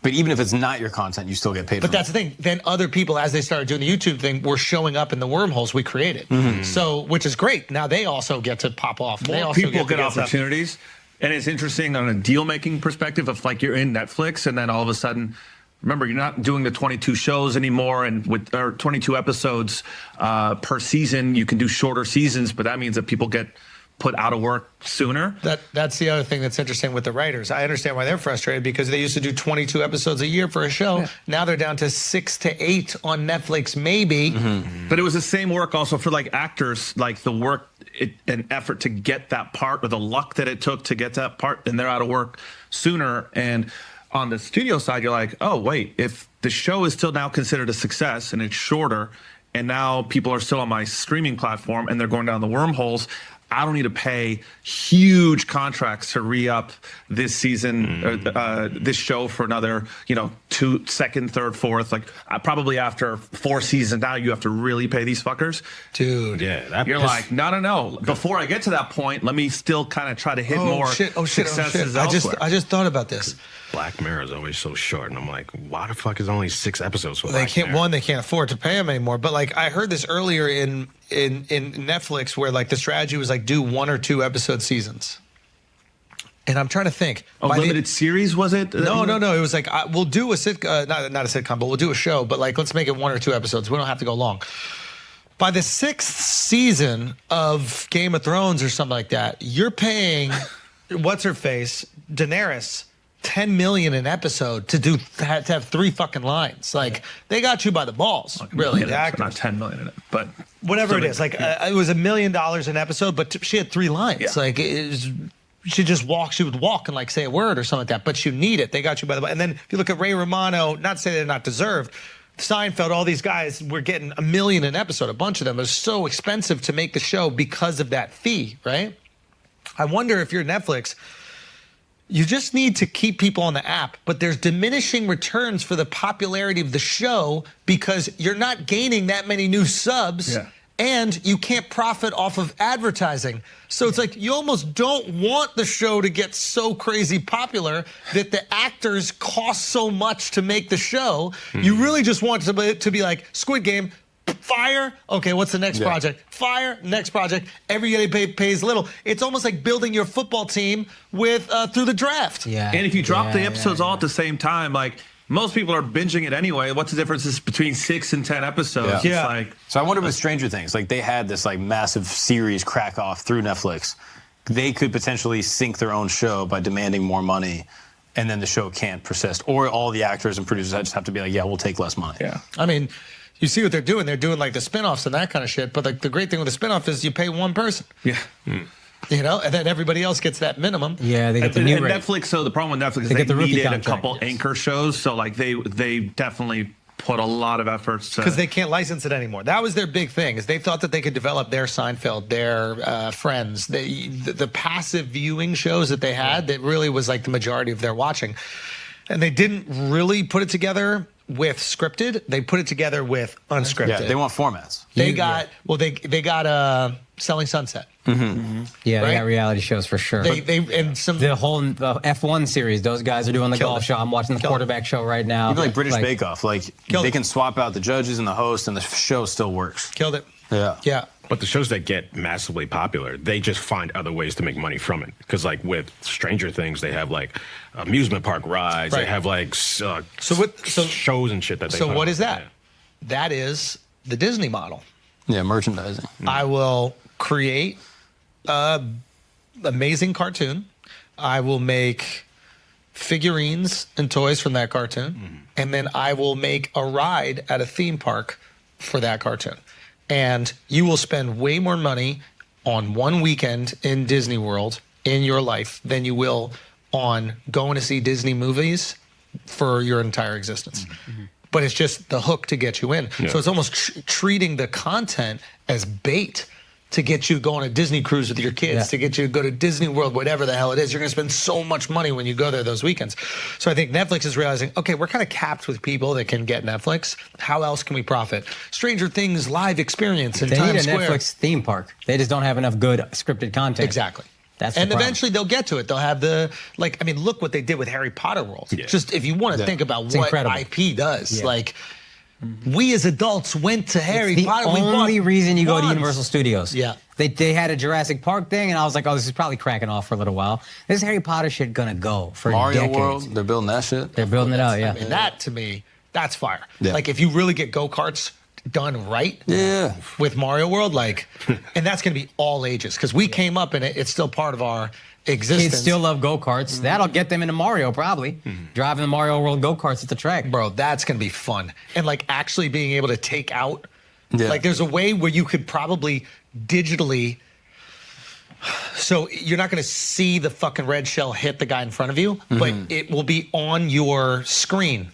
but even if it's not your content, you still get paid. But that's the thing. Then other people, as they started doing the YouTube thing, were showing up in the wormholes we created. So, which is great. Now they also get to pop off. They More also people to get opportunities. And it's interesting on a deal-making perspective of like you're in Netflix and then all of a sudden, remember, you're not doing the 22 shows anymore and with or 22 episodes per season. You can do shorter seasons, but that means that people get put out of work sooner. That's the other thing that's interesting with the writers. I understand why they're frustrated because they used to do 22 episodes a year for a show. Now they're down to 6 to 8 on Netflix, maybe. But it was the same work also for like actors, like the work and effort to get that part or the luck that it took to get that part, and they're out of work sooner. And on the studio side, you're like, oh, wait, if the show is still now considered a success and it's shorter, and now people are still on my streaming platform and they're going down the wormholes, I don't need to pay huge contracts to re-up this season, this show for another, 2, second, third, fourth. Like probably after 4 seasons now, you have to really pay these fuckers. Dude, yeah, you're like, no. Before I get to that point, let me still kind of try to hit more successes elsewhere. I just thought about this. Black Mirror is always so short, and I'm like, why the fuck is only 6 episodes for They Black can't. Mirror? They can't afford to pay them anymore. But like, I heard this earlier in Netflix, where like the strategy was like do 1 or 2 episode seasons. And I'm trying to think. Limited series was it? No. It was like we'll do a sitcom, not a sitcom, but we'll do a show. But like, let's make it 1 or 2 episodes. We don't have to go long. By the 6th season of Game of Thrones or something like that, you're paying what's her face, Daenerys, $10 million an episode to have 3 fucking lines. Like they got you by the balls, really. The actors. Not 10 million in it, but whatever it is. Like it was $1 million an episode, but she had 3 lines. Yeah. Like she would walk and like say a word or something like that. But you need it. They got you by the balls. And then if you look at Ray Romano, not to say they're not deserved. Seinfeld, all these guys were getting $1 million an episode. A bunch of them. It was so expensive to make the show because of that fee, right? I wonder if you're Netflix. You just need to keep people on the app, but there's diminishing returns for the popularity of the show because you're not gaining that many new subs and you can't profit off of advertising. So it's like you almost don't want the show to get so crazy popular that the actors cost so much to make the show. You really just want it to be like Squid Game, Fire. Okay, what's the next project? Fire. Next project. Everybody pays little. It's almost like building your football team with through the draft. Yeah. And if you drop the episodes all at the same time, like most people are binging it anyway. What's the difference between 6 and 10 episodes? Yeah. It's like, so I wonder with Stranger Things, like they had this like massive series crack off through Netflix. They could potentially sink their own show by demanding more money, and then the show can't persist. Or all the actors and producers just have to be like, yeah, we'll take less money. Yeah. I mean, you see what they're doing. They're doing like the spinoffs and that kind of shit. But like the great thing with the spinoff is you pay one person. yeah. You know, and then everybody else gets that minimum. Yeah, they get the And new rate. Netflix, so the problem with Netflix is They they get the rookie needed a contract, couple yes. anchor shows. So like they definitely put a lot of efforts to. Because they can't license it anymore. That was their big thing, is they thought that they could develop their Seinfeld, their Friends, the passive viewing shows that they had that really was like the majority of their watching. And they didn't really put it together with scripted. They put it together with unscripted. Yeah, they want formats. They got Selling Sunset. Yeah, they Right? got reality shows for sure. And some the whole F1 series, those guys are doing the Killed golf it. show. I'm watching the Killed it. quarterback show right now. Even like British Bake Off, like Killed they it. can swap out the judges and the host, and the show still works. killed it. Yeah. Yeah. But the shows that get massively popular, they just find other ways to make money from it. Because like with Stranger Things, they have like amusement park rides. Right. They have like shows and shit that they. So put what on. is that? Yeah. That is the Disney model. Yeah, merchandising. I will create an amazing cartoon. I will make figurines and toys from that cartoon. And then I will make a ride at a theme park for that cartoon. And you will spend way more money on one weekend in Disney World in your life than you will on going to see Disney movies for your entire existence. But it's just the hook to get you in. Yeah. So it's almost treating the content as bait to get you going on a Disney cruise with your kids, to get you to go to Disney World, whatever the hell it is. You're going to spend so much money when you go there those weekends. So I think Netflix is realizing, okay, we're kind of capped with people that can get Netflix. How else can we profit? Stranger Things live experience in They Times need a Square. Netflix theme park. They just don't have enough good scripted content. Exactly. That's the and problem. eventually they'll get to it. They'll have look what they did with Harry Potter World. Yeah. Just if you want to think about It's what incredible. IP does, Yeah. we as adults went to Harry It's the Potter. We only bought reason you go to wands. Universal Studios. Yeah. They had a Jurassic Park thing, and I was like, oh, this is probably cracking off for a little while. This Harry Potter shit gonna go for Mario decades. World, they're building that shit. They're building it out, yeah. And that to me, that's fire. Yeah. Like if you really get go-karts done right Yeah. with Mario World, and that's gonna be all ages. Because we came up in it, it's still part of our existence. Kids still love go-karts. That'll get them into Mario, probably. Driving the Mario World go-karts at the track. Bro, that's gonna be fun. And actually being able to take out Yeah. there's a way where you could probably digitally, so you're not going to see the fucking red shell hit the guy in front of you, but it will be on your screen.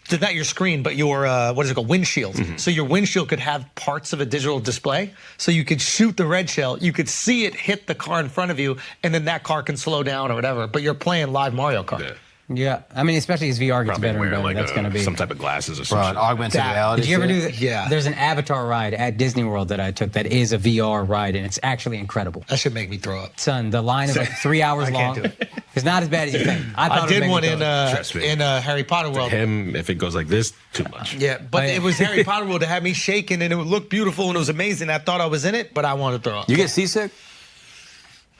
So not your screen, but your, what is it called, windshield. So your windshield could have parts of a digital display. So you could shoot the red shell, you could see it hit the car in front of you, and then that car can slow down or whatever, but you're playing live Mario Kart. Yeah. Yeah, I mean, especially as VR gets Probably better and wear better, like that's going to be... some type of glasses or Bro, something. an augmented That- reality. Did you ever shit? do that? Yeah. There's an Avatar ride at Disney World that I took that is a VR ride, and it's actually incredible. That should make me throw up. Son, the line is like 3 hours I long. can't do it. It's not as bad as you think. I thought it would did make one me in throw up. Trust me. Harry Potter World. Him, if it goes like this, too much. Yeah, but it was Harry Potter World that had me shaking, and it would look beautiful, and it was amazing. I thought I was in it, but I wanted to throw up. You get seasick?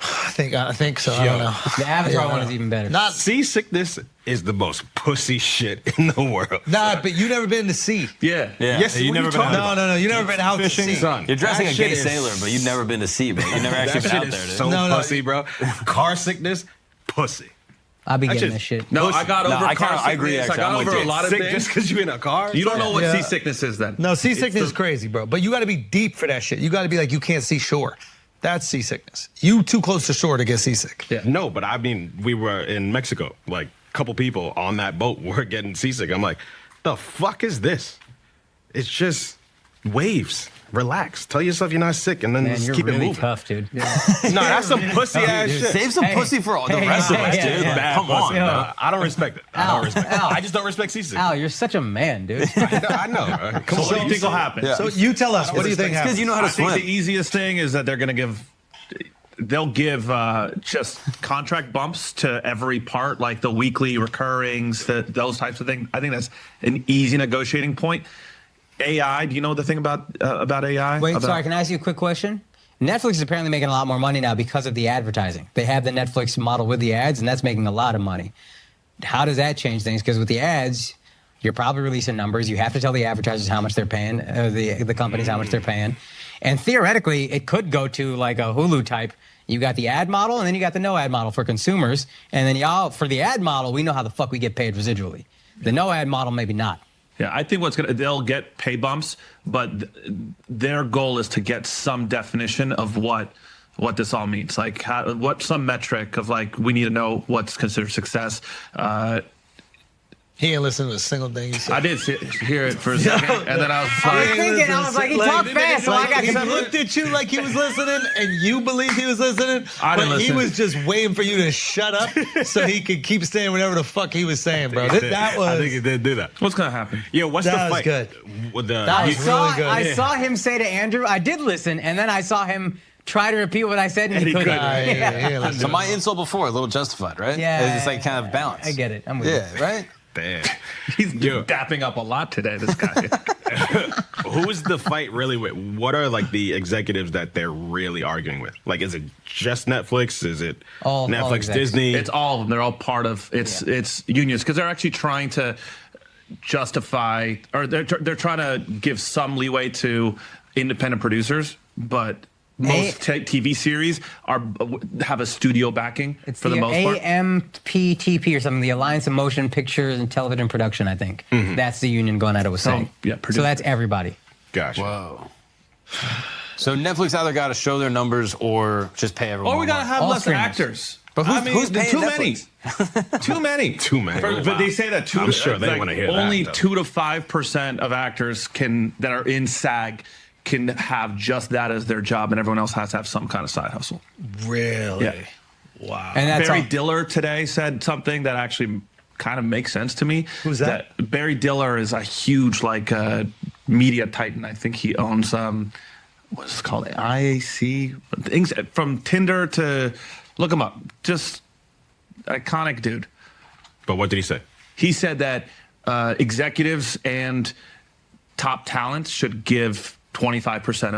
I think so. I don't know. The Avatar Yeah. one is even better. Not Seasickness is the most pussy shit in the world. Nah, but you never been to sea. Yeah. Yeah. Yes, You what never are been talking out- about? No, you never been out to sea. Son, You're dressing that a gay shit is- sailor, but you've never been to sea, bro. You've never actually That been shit out there, is dude. so No. pussy, bro. Car sickness, pussy. I'll be That getting shit- this shit. No, I got No, over I car kinda- I agree, sickness. actually. I I'm got with over you. a lot of Sick things. just because you're in a car. You don't know what Yeah. seasickness is then. No, seasickness is crazy, bro. But you got to be deep for that shit. You got to be like you can't see shore. That's seasickness. You too close to shore to get seasick. Yeah. No, but I mean, we were in Mexico. Like, a couple people on that boat were getting seasick. I'm like, the fuck is this? It's just waves. Relax. Tell yourself you're not sick, and then Man, just you're keep it really moving. tough, dude. No, that's some pussy ass shit. Save some pussy for the rest of us, yeah, dude. yeah. Like, come on, Pussy, bro. bro. I don't respect it. I Al, don't respect it. Al. I just don't respect seasick. Al, you're such a man, dude. I know. Come So on. what do you think will happen? Yeah. So you tell us. What do you think Because happens? you know how to I think swim. the easiest thing is that they'll give just contract bumps to every part, like the weekly recurrings, those types of things. I think that's an easy negotiating point. AI. Do you know the thing about AI? Wait, sorry, can I ask you a quick question? Netflix is apparently making a lot more money now because of the advertising. They have the Netflix model with the ads, and that's making a lot of money. How does that change things? Because with the ads, you're probably releasing numbers. You have to tell the advertisers how much they're paying, the companies how much they're paying. And theoretically, it could go to like a Hulu type. You got the ad model, and then you got the no ad model for consumers. And then y'all, for the ad model, we know how the fuck we get paid residually. The no ad model, maybe not. Yeah, I think they'll get pay bumps, but their goal is to get some definition of what this all means. Like, some metric of like, we need to know what's considered success. He ain't listened to a single thing you said. I did hear it for a second, and then I was like, he talked fast, so I got He looked at you like he was listening, and you believed he was listening, but he was just waiting for you to shut up so he could keep saying whatever the fuck he was saying, bro. I think he did do that. What's gonna happen? Yeah, what's the That was fight? good. With the, That was really good. I saw him say to Andrew, I did listen, and then I saw him try to repeat what I said, and he couldn't. Yeah. So my insult before, a little justified, right? Yeah. It's like kind of balance. I get it. I'm with you. Yeah, right? damn. He's dapping up a lot today, this guy. Who's the fight really with? What are like the executives that they're really arguing with? Like, is it just Netflix? Is it all Netflix, execs. Disney? It's all of them. They're all part of it's unions because they're actually trying to justify, or they're trying to give some leeway to independent producers, but most TV series have a studio backing for the most part. AMPTP or something, the Alliance of Motion Pictures and Television Production, I think. That's the union going at it was saying. So that's everybody. Gotcha. Whoa. So Netflix either got to show their numbers or just pay everyone. Or we got to have All less streamers. actors. But who's paying too Netflix? many? Too many. Too many. But they say that I'm sure they want to hear only that. 2 to 5% of actors that are in SAG can have just that as their job, and everyone else has to have some kind of side hustle. Really? Yeah. Wow. And that's Barry all. Diller today said something that actually kind of makes sense to me. Who's that? Barry Diller is a huge media titan. I think he owns what's it called, IAC, things from Tinder to look him up. Just iconic dude. But what did he say? He said that executives and top talent should give 25%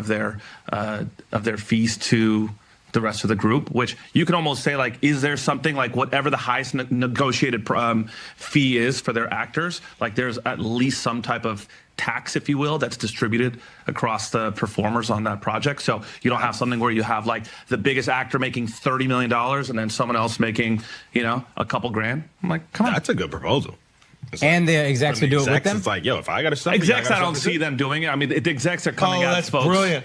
of their fees to the rest of the group, which you can almost say, like, is there something like whatever the highest negotiated fee is for their actors, like there's at least some type of tax, if you will, that's distributed across the performers on that project. So you don't have something where you have like the biggest actor making $30 million and then someone else making, a couple grand. I'm like, come on. That's a good proposal. And the execs From would the do it with execs, them? It's like, yo, if I got to sub, Execs, I don't see them doing it. I mean, the execs are coming out. that's folks. brilliant.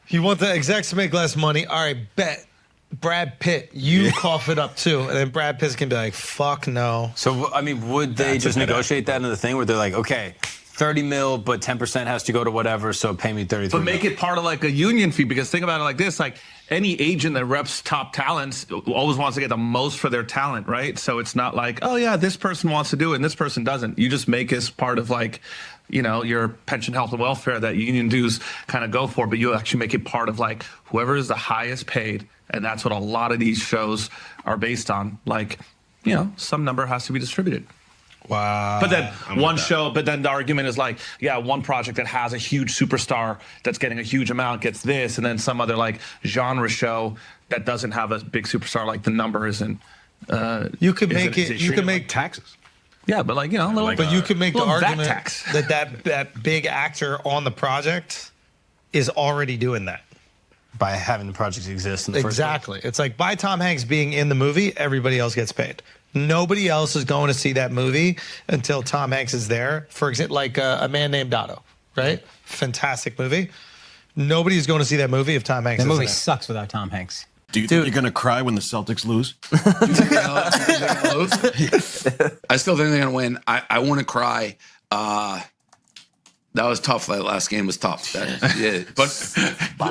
You want the execs to make less money? All right, bet. Brad Pitt, you cough it up too. And then Brad Pitt can be like, fuck no. So, I mean, would they just negotiate that into the thing where they're like, okay, 30 mil, but 10% has to go to whatever, so pay me 33 But make it part of like a union fee, because think about it like this, like any agent that reps top talents always wants to get the most for their talent, right? So it's not like, oh yeah, this person wants to do it and this person doesn't. You just make it part of like, your pension, health, and welfare that union dues kind of go for, but you actually make it part of like whoever is the highest paid, and that's what a lot of these shows are based on. Like, some number has to be distributed. Wow. But then but then the argument is like, yeah, one project that has a huge superstar that's getting a huge amount gets this, and then some other like genre show that doesn't have a big superstar, like the number isn't. You could make it. You could make taxes. Yeah, but like, a little. But you could make the little VAT argument tax. that big actor on the project is already doing that. by having the project exist in the first place. Exactly. It's like by Tom Hanks being in the movie, everybody else gets paid. Nobody else is going to see that movie until Tom Hanks is there. For example, like A Man Named Otto, right? Fantastic movie. Nobody's going to see that movie if Tom Hanks That isn't movie there. sucks without Tom Hanks. Do you think you're going to cry when the Celtics lose? I still think they're going to win. I want to cry. That was tough. That last game was tough. But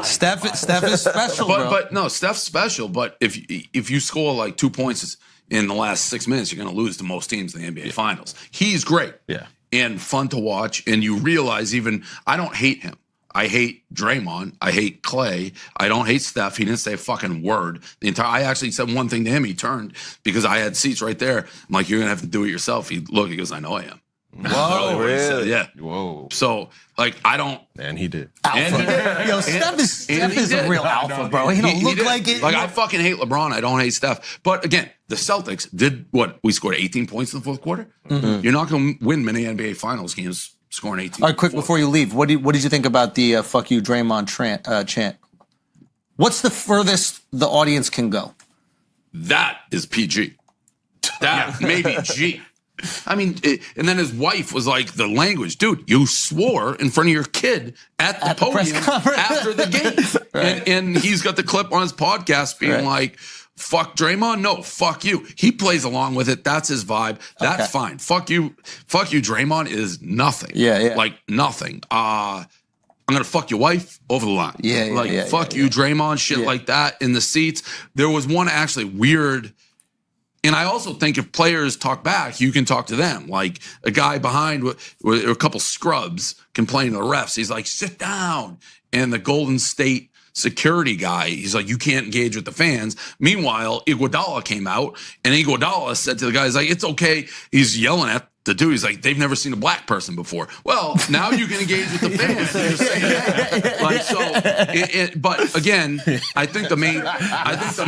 Steph is special, bro. But no, Steph's special. But if you score like 2 points in the last 6 minutes, you're going to lose to most teams in the NBA Finals. He's great. Yeah. And fun to watch. And you realize I don't hate him. I hate Draymond. I hate Clay. I don't hate Steph. He didn't say a fucking word. I actually said one thing to him. He turned because I had seats right there. I'm like, you're going to have to do it yourself. He goes, I know I am. Whoa, Really? yeah. Whoa. So, like, I don't. And he did. Yo, Steph is a real alpha, bro. He don't look did. like it. Like, I fucking hate LeBron. I don't hate Steph. But again, the Celtics did what? We scored 18 points in the fourth quarter. You're not going to win many NBA Finals games scoring 18. All right, quick before you leave, what did you think about the "fuck you, Draymond" chant? What's the furthest the audience can go? That is PG. That maybe G. I mean, and then his wife was like, the language, dude, you swore in front of your kid at the podium after the game. Right. And he's got the clip on his podcast being like, fuck Draymond. No, fuck you. He plays along with it. That's his vibe. That's fine. Fuck you. Fuck you. Draymond is nothing. Yeah. Like nothing. I'm going to fuck your wife over the line. Fuck you, Draymond, shit like that in the seats. There was one actually weird. And I also think if players talk back, you can talk to them. Like a guy behind with a couple scrubs complaining to the refs. He's like, sit down. And the Golden State security guy, he's like, you can't engage with the fans. Meanwhile, Iguodala came out and Iguodala said to the guy, he's like, it's okay. He's yelling at the dude. He's like, they've never seen a black person before. Well, now you can engage with the fans. And you're saying that. Like, so, but again, I think the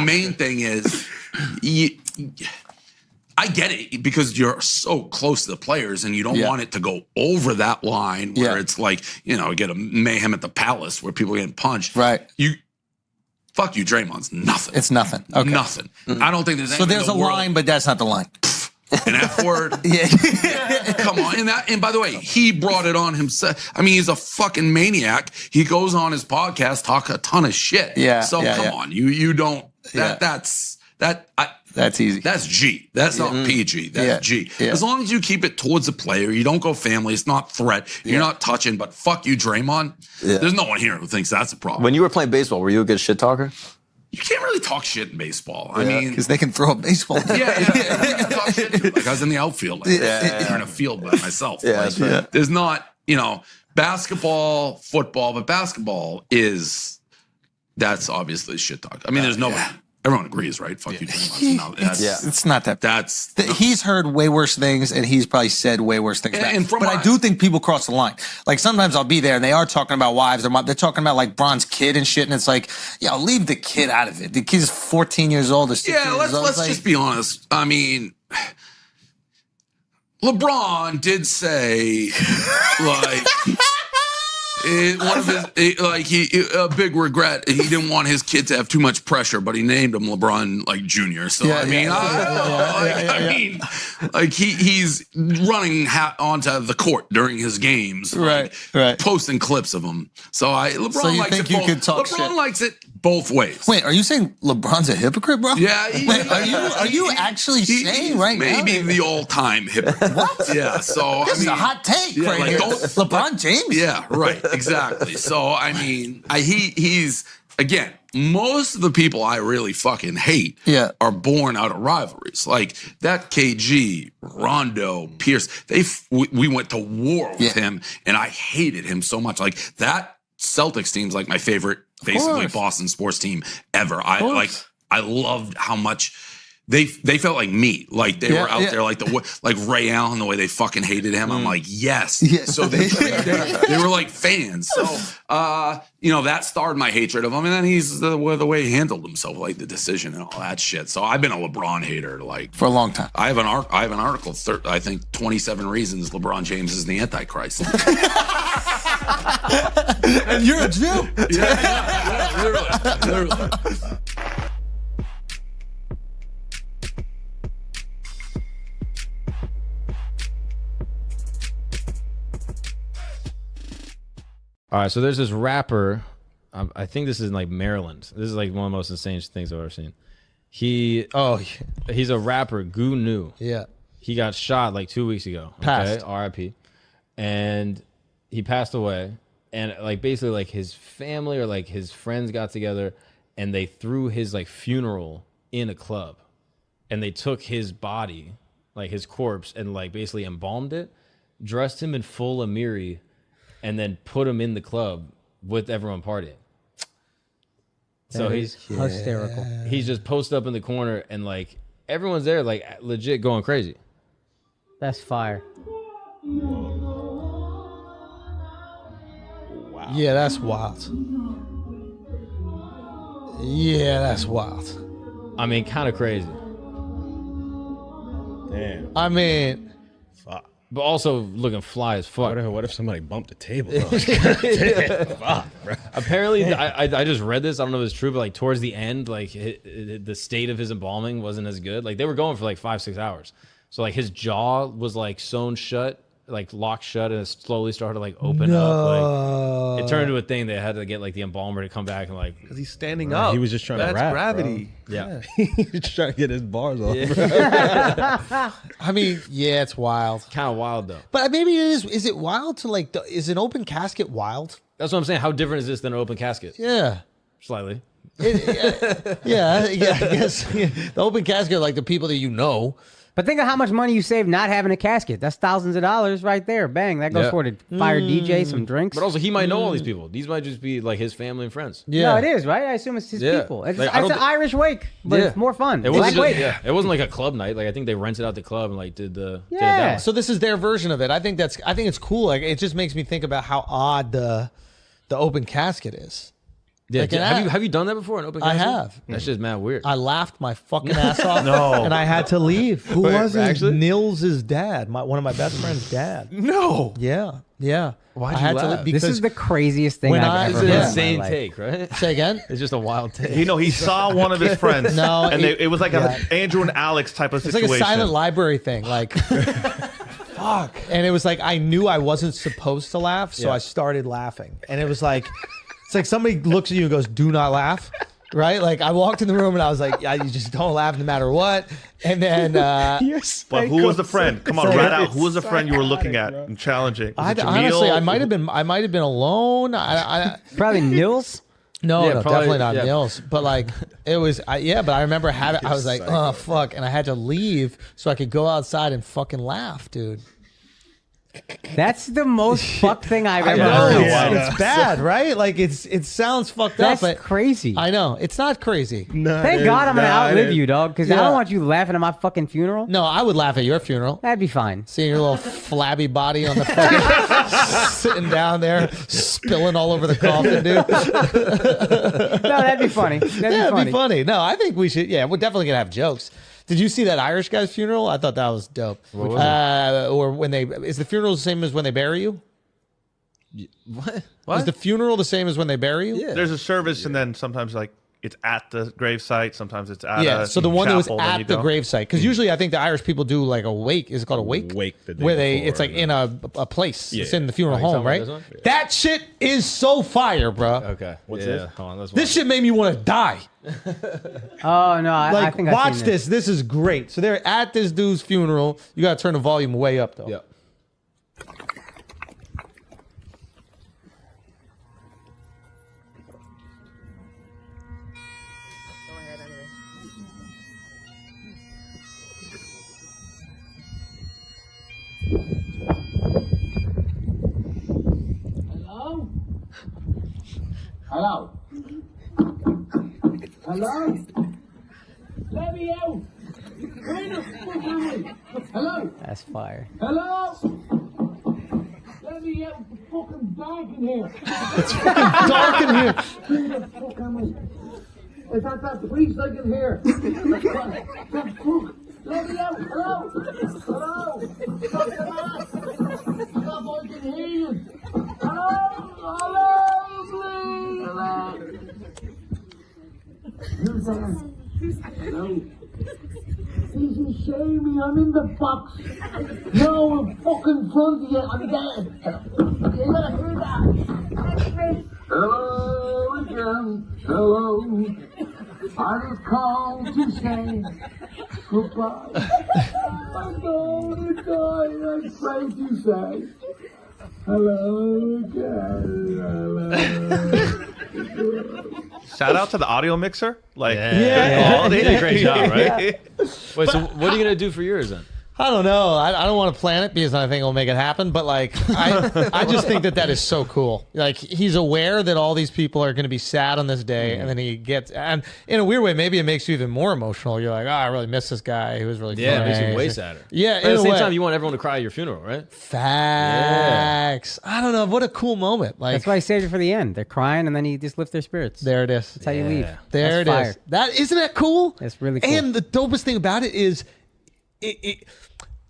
main thing is, I get it because you're so close to the players and you don't want it to go over that line where it's like, you know, get a mayhem at the palace where people are getting punched. Right. Fuck you, Draymond's nothing. It's nothing. Okay. Nothing. I don't think there's anything. So there's a line, but that's not the line. An F word. Come on. And by the way, he brought it on himself. I mean, he's a fucking maniac. He goes on his podcast, talk a ton of shit. So come on. You don't that's easy. That's G. That's not PG. That's G. As long as you keep it towards the player, you don't go family. It's not threat. You're not touching, but fuck you, Draymond. There's no one here who thinks that's a problem. When you were playing baseball, were you a good shit talker? You can't really talk shit in baseball. I mean, because they can throw a baseball. Talk shit. Like I was in the outfield. Like, in a field by myself. There's not, basketball, football, but basketball that's obviously shit talk. I mean, there's no. Everyone agrees, right? Fuck you, Draymond. It's not that. He's heard way worse things, and he's probably said way worse things. But I do think people cross the line. Like sometimes I'll be there, and they are talking about wives. They're talking about like Bron's kid and shit, and it's like, leave the kid out of it. The kid's 14 years old. Let's just be honest. I mean, LeBron did say like. One of his, a big regret. He didn't want his kid to have too much pressure, but he named him LeBron Jr. So he's running onto the court during his games, right? Posting clips of him. So LeBron so you likes think it. You could talk LeBron shit? Likes it both ways. Wait, are you saying LeBron's a hypocrite, bro? Yeah. Are you actually saying right now? Maybe the all-time hypocrite. What? Yeah. So this is a hot take right here. LeBron James. Yeah. Right. Exactly. So I mean, he's again. Most of the people I really fucking hate are born out of rivalries. Like that KG, Rondo, Pierce. We went to war with him, and I hated him so much. Like that Celtics team's like my favorite, basically Boston sports team ever. I loved how much. They felt like me, like they were out there, like Ray Allen, the way they fucking hated him. I'm like, yes. So they were like fans. So that started my hatred of him, and then he's the way he handled himself, like the decision and all that shit. So I've been a LeBron hater for a long time. I have an article. I think 27 reasons LeBron James is the Antichrist. And you're a Jew. Literally. All right, so there's this rapper. I think this is in like Maryland. This is like one of the most insane things I've ever seen. He's a rapper, Goo New. Yeah. He got shot like 2 weeks ago. Passed. Okay, R.I.P. And he passed away. And like basically like his family or like his friends got together and they threw his like funeral in a club. And they took his body, like his corpse, and like basically embalmed it, dressed him in full Amiri, and then put him in the club with everyone partying. So he's hysterical. He's just posted up in the corner and like everyone's there, like legit going crazy. That's fire. Wow. Yeah, that's wild. Yeah, that's wild. I mean, kind of crazy. Damn. I mean, fuck. But also looking fly as fuck. What if somebody bumped the table? Damn, fuck, bro. Apparently, I just read this. I don't know if it's true, but like towards the end, like the state of his embalming wasn't as good. Like they were going for like 5-6 hours. So like his jaw was like sewn shut, like locked shut, and it slowly started to like open up. Like it turned into a thing. They had to get like the embalmer to come back and like because he's standing up. He was just trying That's to rap, gravity. bro. Yeah. He's just trying to get his bars off. I mean, yeah, it's wild. Kind of wild though. But maybe it is. Is it wild to like? Is an open casket wild? That's what I'm saying. How different is this than an open casket? Yeah. Slightly. Yeah, I guess the open casket, like the people that you know. But think of how much money you save not having a casket. That's thousands of dollars right there. Bang, that goes for the fire DJ, some drinks. But also, he might know all these people. These might just be like his family and friends. No, it is, right? I assume it's his people. It's, Like, it's an Irish wake, but it's more fun. It wasn't, Black just, wake. it wasn't like a club night. Like I think they rented out the club and like did it Yeah. that way. So this is their version of it. I think it's cool. Like it just makes me think about how odd the open casket is. Yeah, Like, have you done that before? An open I casket? have. That's just mad weird. I laughed my fucking ass off. No. And I had to leave. Who was it? Actually? Nils' dad, one of my best friend's dad. No. Yeah. Why'd I you had laugh? to This is the craziest thing I've ever It's heard. an in my insane life. take, right? Say again? It's just a wild take. You know, he saw one of his friends. No, and it was like a Andrew and Alex type of It's situation. like a silent library thing. Like, fuck. And it was like I knew I wasn't supposed to laugh, so I started laughing. And it was like, it's like somebody looks at you and goes, "Do not laugh." Right? Like I walked in the room and I was like, "Yeah, you just don't laugh no matter what." And then, but who was the friend? Come on, rat out. Who was the friend you were looking at and challenging? Was it Jamil? honestly, I might have been alone. Probably Nils. No, Yeah, no, probably, definitely not yeah. Nils. But like, it was, but I remember having, I was like, oh, fuck. And I had to leave so I could go outside and fucking laugh, dude. That's the most fucked thing I've I ever know, heard. it's bad, right? Like, it sounds fucked That's up, but crazy. I know. It's not crazy. Thank God I'm going to outlive you, dog, because I Yeah. don't want you laughing at my fucking funeral. No, I would laugh at your funeral. That'd be fine. Seeing your little flabby body on the fucking, sitting down there, spilling all over the coffin, dude. No, that'd be funny. That'd be funny. No, I think we should. Yeah, we're definitely gonna have jokes. Did you see that Irish guy's funeral? I thought that was dope. What was Or when is the funeral the same as when they bury you? What? Is the funeral the same as when they bury you? Yeah. There's a service, and then sometimes like it's at the gravesite. Sometimes it's at Yeah, a so the one that was chapel, then you at the go. gravesite, because usually I think the Irish people do like a wake. Is it called a wake? Wake the day where they, before, it's like in a place. Yeah. It's in the funeral Oh, you home, talking about right? this one? Yeah. That shit is so fire, bro. Okay. What's yeah. this? Hold on, let's This watch. shit made me want to die. Oh, no, I Like, think I've watch seen this. This is great. So they're at this dude's funeral. You got to turn the volume way up, though. Yeah. Hello? Hello? Let me out! Where the fuck am I? Hello? That's fire. Hello? Let me out! It's fucking dark in here! It's fucking dark in here. Where the fuck am I? Is that priest I can hear? The fuck? Let me out! Hello? Hello? Stop the mask! Stop, I can hear you! Hello? Hello? Please! Hello? Who's there? Hello? Easy, shame me, I'm in the box. No, I'm fucking front of you, I'm dead. You gotta hear that. Hello again, hello. I just called to say goodbye. I'm going to die, I'm afraid to say hello again, hello. Shout out to the audio mixer. Like, Yeah. good quality. He did a great job, right? Yeah. Wait, so what are you gonna do for yours then? I don't know. I don't want to plan it because I think it'll make it happen. But like, I just think that is so cool. Like, he's aware that all these people are going to be sad on this day, and then he gets, and in a weird way, maybe it makes you even more emotional. You're like, I really miss this guy. He was really Yeah, it funny. makes you way sadder. Yeah, But at the same time, you want everyone to cry at your funeral, right? Facts. Yeah. I don't know. What a cool moment. Like, that's why he saved it for the end. They're crying, and then he just lifts their spirits. There it is. That's how you leave. There That's it is. That isn't that cool? That's really cool. And the dopest thing about it is,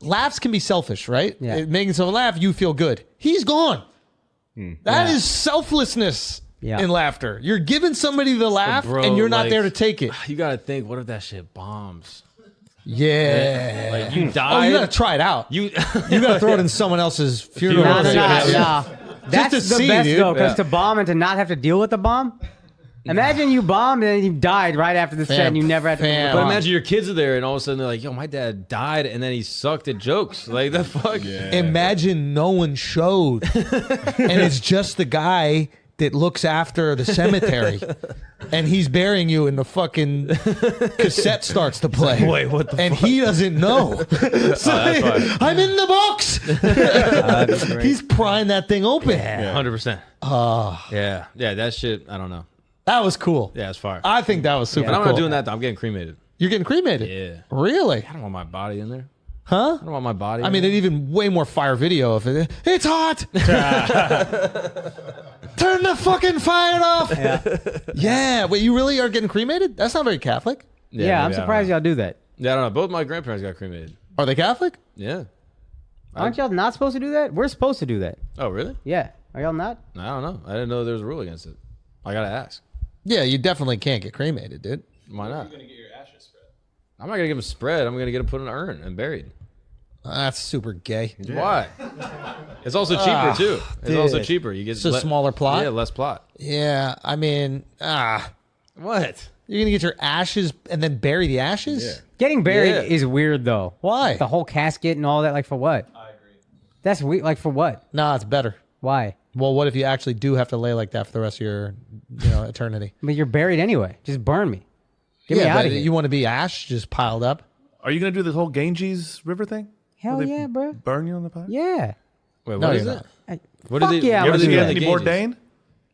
laughs can be selfish, right? Yeah. Making someone laugh, you feel good. He's gone. That is selflessness in laughter. You're giving somebody the laugh, Bro, and you're not like, there to take it. You got to think, what if that shit bombs? Yeah. Like, you died. Oh, you got to try it out. You got to throw it in someone else's funeral. No. Just That's to the see, best, dude. though, because to bomb and to not have to deal with the bomb. Imagine you bombed and then you died right after the set and you never had to deal with the But bomb. imagine your kids are there and all of a sudden they're like, yo, my dad died and then he sucked at jokes. Like, the fuck? Imagine no one showed, and it's just the guy that looks after the cemetery, and he's burying you, and the fucking cassette starts to play. Wait, what the and fuck? he doesn't know. So that's fine. I'm in the box. He's prying that thing open. Yeah, 100%. Oh, Yeah, that shit, I don't know. that was cool. Yeah, it's fire. I think that was super But I'm cool. not doing that, though. I'm getting cremated. You're getting cremated? Yeah. Really? I don't want my body in there. Huh? I don't want my body I in mean, there. an even way more fire video of it. It's hot. Turn the fucking fire off. Yeah. Wait, you really are getting cremated? That's not very Catholic. Yeah, I'm maybe, I surprised don't y'all do that. know. Yeah, I don't know. Both my grandparents got cremated. Are they Catholic? Yeah. Aren't y'all not supposed to do that? We're supposed to do that. Oh, really? Yeah. Are y'all not? I don't know. I didn't know there was a rule against it. I gotta ask. Yeah, you definitely can't get cremated, dude. Why not? You're gonna get your ashes spread. I'm not gonna get them spread. I'm gonna get them put in an urn and buried. That's super gay. Why? It's also cheaper too. It's also dude. cheaper. You get It's a smaller plot? Yeah, less plot. Yeah, I mean, What? you're gonna get your ashes and then bury the ashes? Getting buried Yeah. is weird, though. Why? The whole casket and all that, like, for what? I agree. That's weird. Like, for what? Nah, it's better. Why? Well, what if you actually do have to lay like that for the rest of your, eternity? But you're buried anyway. Just burn me. Get me yeah, out but of here. you want to be ash just piled up? Are you gonna do this whole Ganges River thing? Hell Where they yeah, bro. Burn you on the pile? Yeah. Wait, No, what is you're it? not. What Fuck did they? yeah, what I'm did they gonna do do in the Anthony Ganges? Bourdain?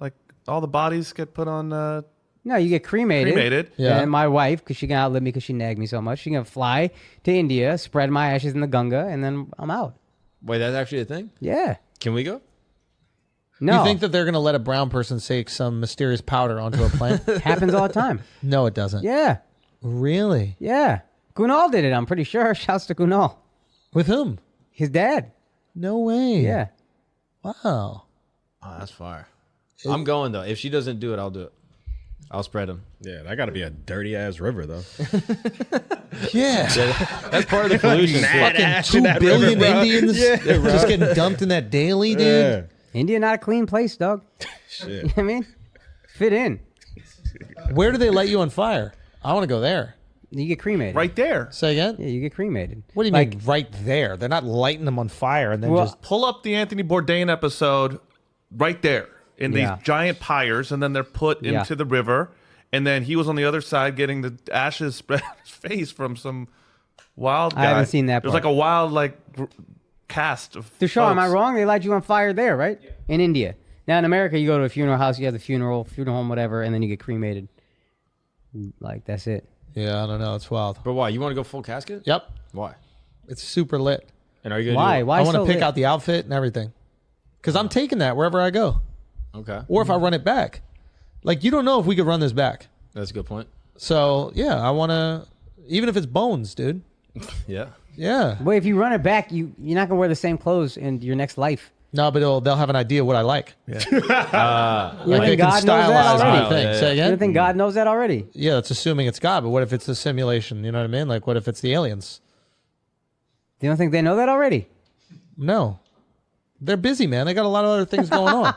Like all the bodies get put on. No, you get cremated. Cremated. Yeah. And my wife, because she can outlive me because she nagged me so much, she can fly to India, spread my ashes in the Ganga, and then I'm out. Wait, that's actually a thing? Yeah. Can we go? No. You think that they're going to let a brown person take some mysterious powder onto a plant? happens all the time. No, it doesn't. Yeah. Really? Yeah. Kunal did it, I'm pretty sure. Shouts to Kunal. With whom? His dad. No way. Yeah. Wow. Oh, that's fire. I'm going though. If she doesn't do it, I'll do it. I'll spread them. Yeah, that got to be a dirty ass river though. Yeah. That's part of the pollution. Fucking ash 2 in that billion river, bro. Indians Yeah, just getting dumped in that daily, dude. Yeah. India, not a clean place, dog. Shit. You know what I mean? Fit in. Where do they light you on fire? I want to go there. You get cremated. Right there. Say again? Yeah, you get cremated. What do you mean right there? They're not lighting them on fire and then Well, just... Pull up the Anthony Bourdain episode right there in Yeah. these giant pyres, and then they're put Yeah. into the river. And then he was on the other side getting the ashes spread on his face from some wild guy. I haven't seen that It was part. like a wild cast of Dushar, am I folks. wrong? They light you on fire there, right? In India. Now in America, you go to a funeral house, you have the funeral home, whatever, and then you get cremated. Like, that's it. Yeah, I don't know. It's wild. But why? You want to go full casket? Yep. Why? It's super lit. And are you gonna Why? do it? Why I want so to pick lit? out the outfit and everything. Because I'm taking that wherever I go. Okay. Or if I run it back. Like, you don't know if we could run this back. That's a good point. So, yeah, I want to... Even if it's bones, dude. Yeah. Yeah. Well, if you run it back, you're not going to wear the same clothes in your next life. No, but they'll have an idea what I like. You Like think they can God knows that stylize my already? thing. Say You again? don't think God knows that already? Yeah, that's assuming it's God. But what if it's a simulation? You know what I mean? Like, what if it's the aliens? You don't think they know that already? No. They're busy, man. They got a lot of other things going on.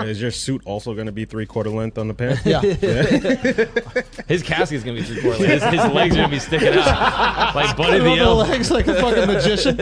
Is your suit also going to be 3/4 length on the pants? Yeah. His casket's gonna be 3/4 length. His legs are gonna be sticking out like Buddy the Little Elf. legs like a fucking magician.